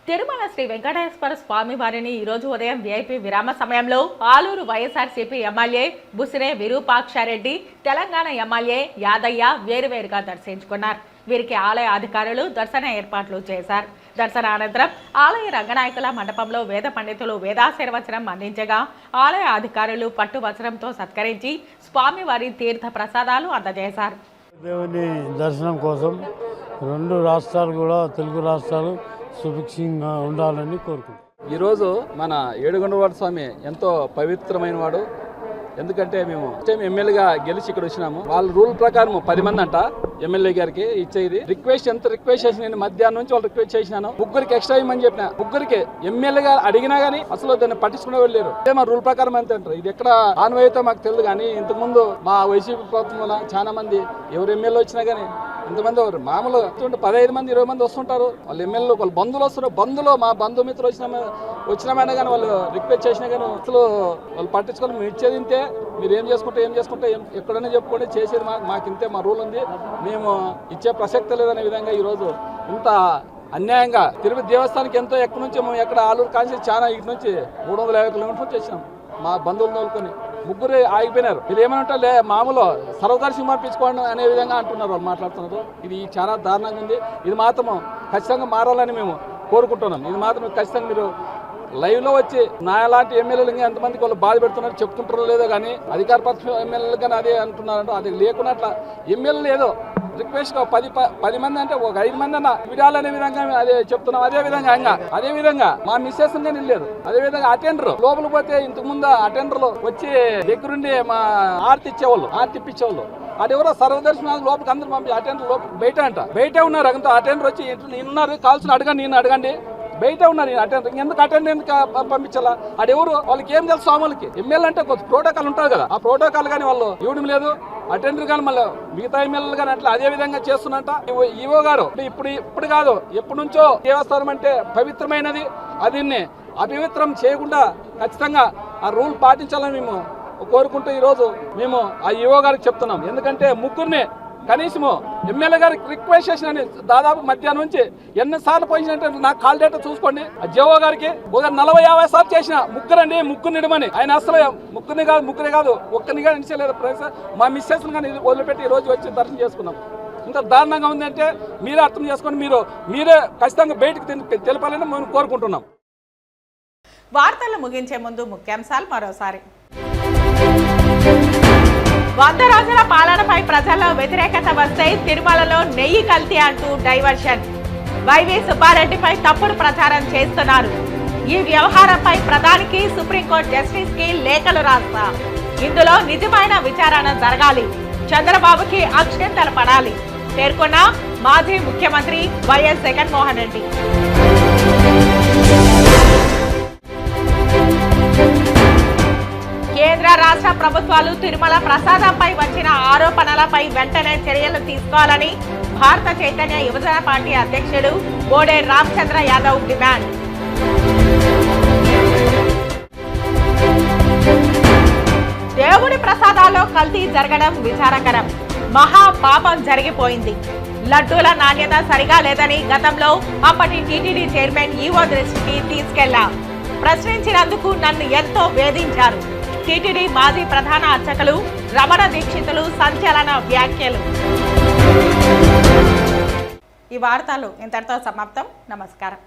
తిరుమల శ్రీ వెంకటేశ్వర స్వామి వారిని ఈరోజు ఉదయం విఐపి విరామ సమయంలో ఆలూరు వైఎస్ఆర్సీపీ ఎమ్మెల్యే బుసిరే విరూపాక్షారెడ్డి, తెలంగాణ ఎమ్మెల్యే యాదయ్య వేరువేరుగా దర్శించుకున్నారు. వీరికి ఆలయ అధికారులు దర్శన ఏర్పాట్లు చేశారు. దర్శన అనంతరం ఆలయ రంగనాయకుల మండపంలో వేద పండితులు వేదాశీర్వచనం అందించగా ఆలయ అధికారులు పట్టు వస్త్రంతో సత్కరించి స్వామివారి తీర్థ ప్రసాదాలు అందజేశారు. దేవుని దర్శనం కోసం 2 రాష్ట్రాలు కూడా, తెలుగు రాష్ట్రాలు సుభిక్షంగా ఉండాలని కోరుకుంటున్నాం. ఈరోజు మన ఏడుగొండవాడ స్వామి ఎంతో పవిత్రమైన వాడు. ఎందుకంటే మేము ఎమ్మెల్యేగా గెలిచి ఇక్కడ వచ్చినాము. వాళ్ళ రూల్ ప్రకారం 10 మంది అంట ఎమ్మెల్యే గారికి ఇచ్చేది. ఎంత రిక్వెస్ట్ చేసి నేను మధ్యాహ్నం నుంచి వాళ్ళు రిక్వెస్ట్ చేసినాను. 3 ఎక్స్ట్రా ఇవ్వమని చెప్పిన. 3 ఎమ్మెల్యే గారు అడిగినా గానీ అసలు దాన్ని పట్టించుకునే వెళ్ళారు. అదే మా రూల్ ప్రకారం అంతే అంటారు. ఇది ఎక్కడ ఆన్వయితో మాకు తెలియదు. కానీ ఇంతకుముందు మా వైసీపీ ప్రభుత్వంలో చాలా మంది ఎవరు ఎమ్మెల్యే వచ్చినా గానీ ఇంతమంది ఎవరు మామూలు 15 మంది 20 మంది వస్తుంటారు. వాళ్ళు ఎమ్మెల్యేలు వాళ్ళ బంధువులు వస్తున్నారు. బంధువులు మా బంధుమిత్రులు వచ్చినామైనా కానీ వాళ్ళు రిక్వెస్ట్ చేసినా కానీ అసలు వాళ్ళు పట్టించుకొని మేము ఇచ్చేది ఇంతే, మీరు ఏం చేసుకుంటే ఎక్కడైనా చెప్పుకోండి, చేసేది మాకు ఇంతే, మా రూల్ ఉంది, మేము ఇచ్చే ప్రసక్తి లేదనే విధంగా ఈరోజు ఇంత అన్యాయంగా తిరుపతి దేవస్థానానికి ఎంతో ఎక్కడి నుంచి మేము ఎక్కడ ఆలూరు కాన్సి చాలా ఇటు నుంచి 350 కిలోమీటర్లు నుంచి వచ్చినాం. మా బంధువులు తోలుకొని 3 ఆగిపోయినారు. మీరు ఏమనంటే మామూలు సర్వదర్శనం పంపించుకోండి అనే విధంగా అంటున్నారు, వాళ్ళు మాట్లాడుతున్నారు. ఇది చాలా దారుణంగా ఉంది. ఇది మాత్రం ఖచ్చితంగా మారాలని మేము కోరుకుంటున్నాం. ఇది మాత్రం ఖచ్చితంగా మీరు లైవ్లో వచ్చి నా లాంటి ఎమ్మెల్యేలు ఇంకా ఎంతమందికి వాళ్ళు బాధ పెడుతున్నారు చెప్పుకుంటారో లేదో కానీ అధికార పక్ష ఎమ్మెల్యేలు కానీ అదే అంటున్నారంటే అది లేకుండా అట్లా ఎమ్మెల్యేలు ఏదో రిక్వెస్ట్ 10 మంది అంటే ఒక 5 మంది అన్న విడాలనే విధంగా అదే చెప్తున్నాం. అదే విధంగా మా మిస్సెస్ లేదు. అదే విధంగా అటెండర్ లోపల పోతే ఇంతకు ముందు అటెండర్లు వచ్చి దగ్గరుండి మా ఆర్తి ఇప్పించేవాళ్ళు. అదెవరో సర్వదర్శనాలు లోపలికి అందరూ పంపి అటెండర్ లోపల బయట ఉన్నారు. అంత అటెండర్ వచ్చి ఉన్నారు కాల్సిన అడగండి బయట ఉన్నారు. అటెండర్ ఎందుకు పంపించాలా? అదెవరు? వాళ్ళకి ఏం తెలుసు? స్వాములకి ఎమ్మెల్యే అంటే కొంచెం ప్రోటోకాల్ ఉంటుంది కదా, ఆ ప్రోటోకాల్ కానీ వాళ్ళు ఇవ్వడం లేదు. అటెండర్ కానీ మళ్ళీ మిగతా ఎమ్మెల్యేలు కానీ అట్లా అదే విధంగా చేస్తున్నట్ట. ఈవో గారు ఇప్పుడు కాదు ఎప్పటి నుంచో దేవస్థానం అంటే పవిత్రమైనది. దీన్ని అపవిత్రం చేయకుండా ఖచ్చితంగా ఆ రూల్ పాటించాలని మేము కోరుకుంటూ ఈరోజు మేము ఆ ఈవో గారికి చెప్తున్నాం. ఎందుకంటే ముగ్గురిని కనీసము ఎమ్మెల్యే గారికి రిక్వెస్ట్ చేసిన దాదాపు మధ్యాహ్నం నుంచి ఎన్నిసార్లు పోయిందంటే నాకు కాల్ డేటా చూసుకోండి. ఆ జేఓ గారికి ఒక 40-50 సార్లు చేసిన ముగ్గురిని ఇడమని ఆయన అసలు ముగ్గురే కాదు ఒక్కరిని కానీ ఇచ్చలేదు. మా మిస్సెస్ కానీ వదిలిపెట్టి ఈ రోజు వచ్చి దర్శనం చేసుకున్నాం. ఇంత దారుణంగా ఉందంటే మీరే అర్థం చేసుకోండి. మీరే ఖచ్చితంగా బయటకు తెలపాలని మేము కోరుకుంటున్నాం. వార్తలు ముగించే ముందు ముఖ్యాంశాలు మరోసారి. 100 రోజుల పాలనపై ప్రజల్లో వ్యతిరేకత వస్తే తిరుమలలో నెయ్యి కల్తీ అంటూ డైవర్షన్. వైవి సుబ్బారెడ్డిపై తప్పుడు ప్రచారం చేస్తున్నారు. ఈ వ్యవహారంపై ప్రధానికి సుప్రీంకోర్టు జస్టిస్ కి లేఖలు రాస్తా. ఇందులో నిజమైన విచారణ జరగాలి. చంద్రబాబుకి అక్షింతలు పడాలి పేర్కొన్న మాజీ ముఖ్యమంత్రి వైఎస్ జగన్మోహన్ రెడ్డి. కేంద్ర రాష్ట్ర ప్రభుత్వాలు తిరుమల ప్రసాదంపై వచ్చిన ఆరోపణలపై వెంటనే చర్యలు తీసుకోవాలని భారత చైతన్య యువజన పార్టీ అధ్యక్షుడు బోడే రామచంద్ర యాదవ్ డిమాండ్. దేవుడి ప్రసాదాల్లో కల్తీ జరగడం విచారకరం. మహా పాపం జరిగిపోయింది. లడ్డూల నాణ్యత సరిగా లేదని గతంలో అప్పటి టీటీడీ చైర్మన్ ఈవో దృష్టికి తీసుకెళ్లా. ప్రశ్నించినందుకు నన్ను ఎంతో వేధించారు. టీటీడీ మాజీ ప్రధాన అర్చకులు రమణ దీక్షితులు సంచలన వ్యాఖ్యలు. ఈ వార్తలు ఇంతటితో సమాప్తం. నమస్కారం.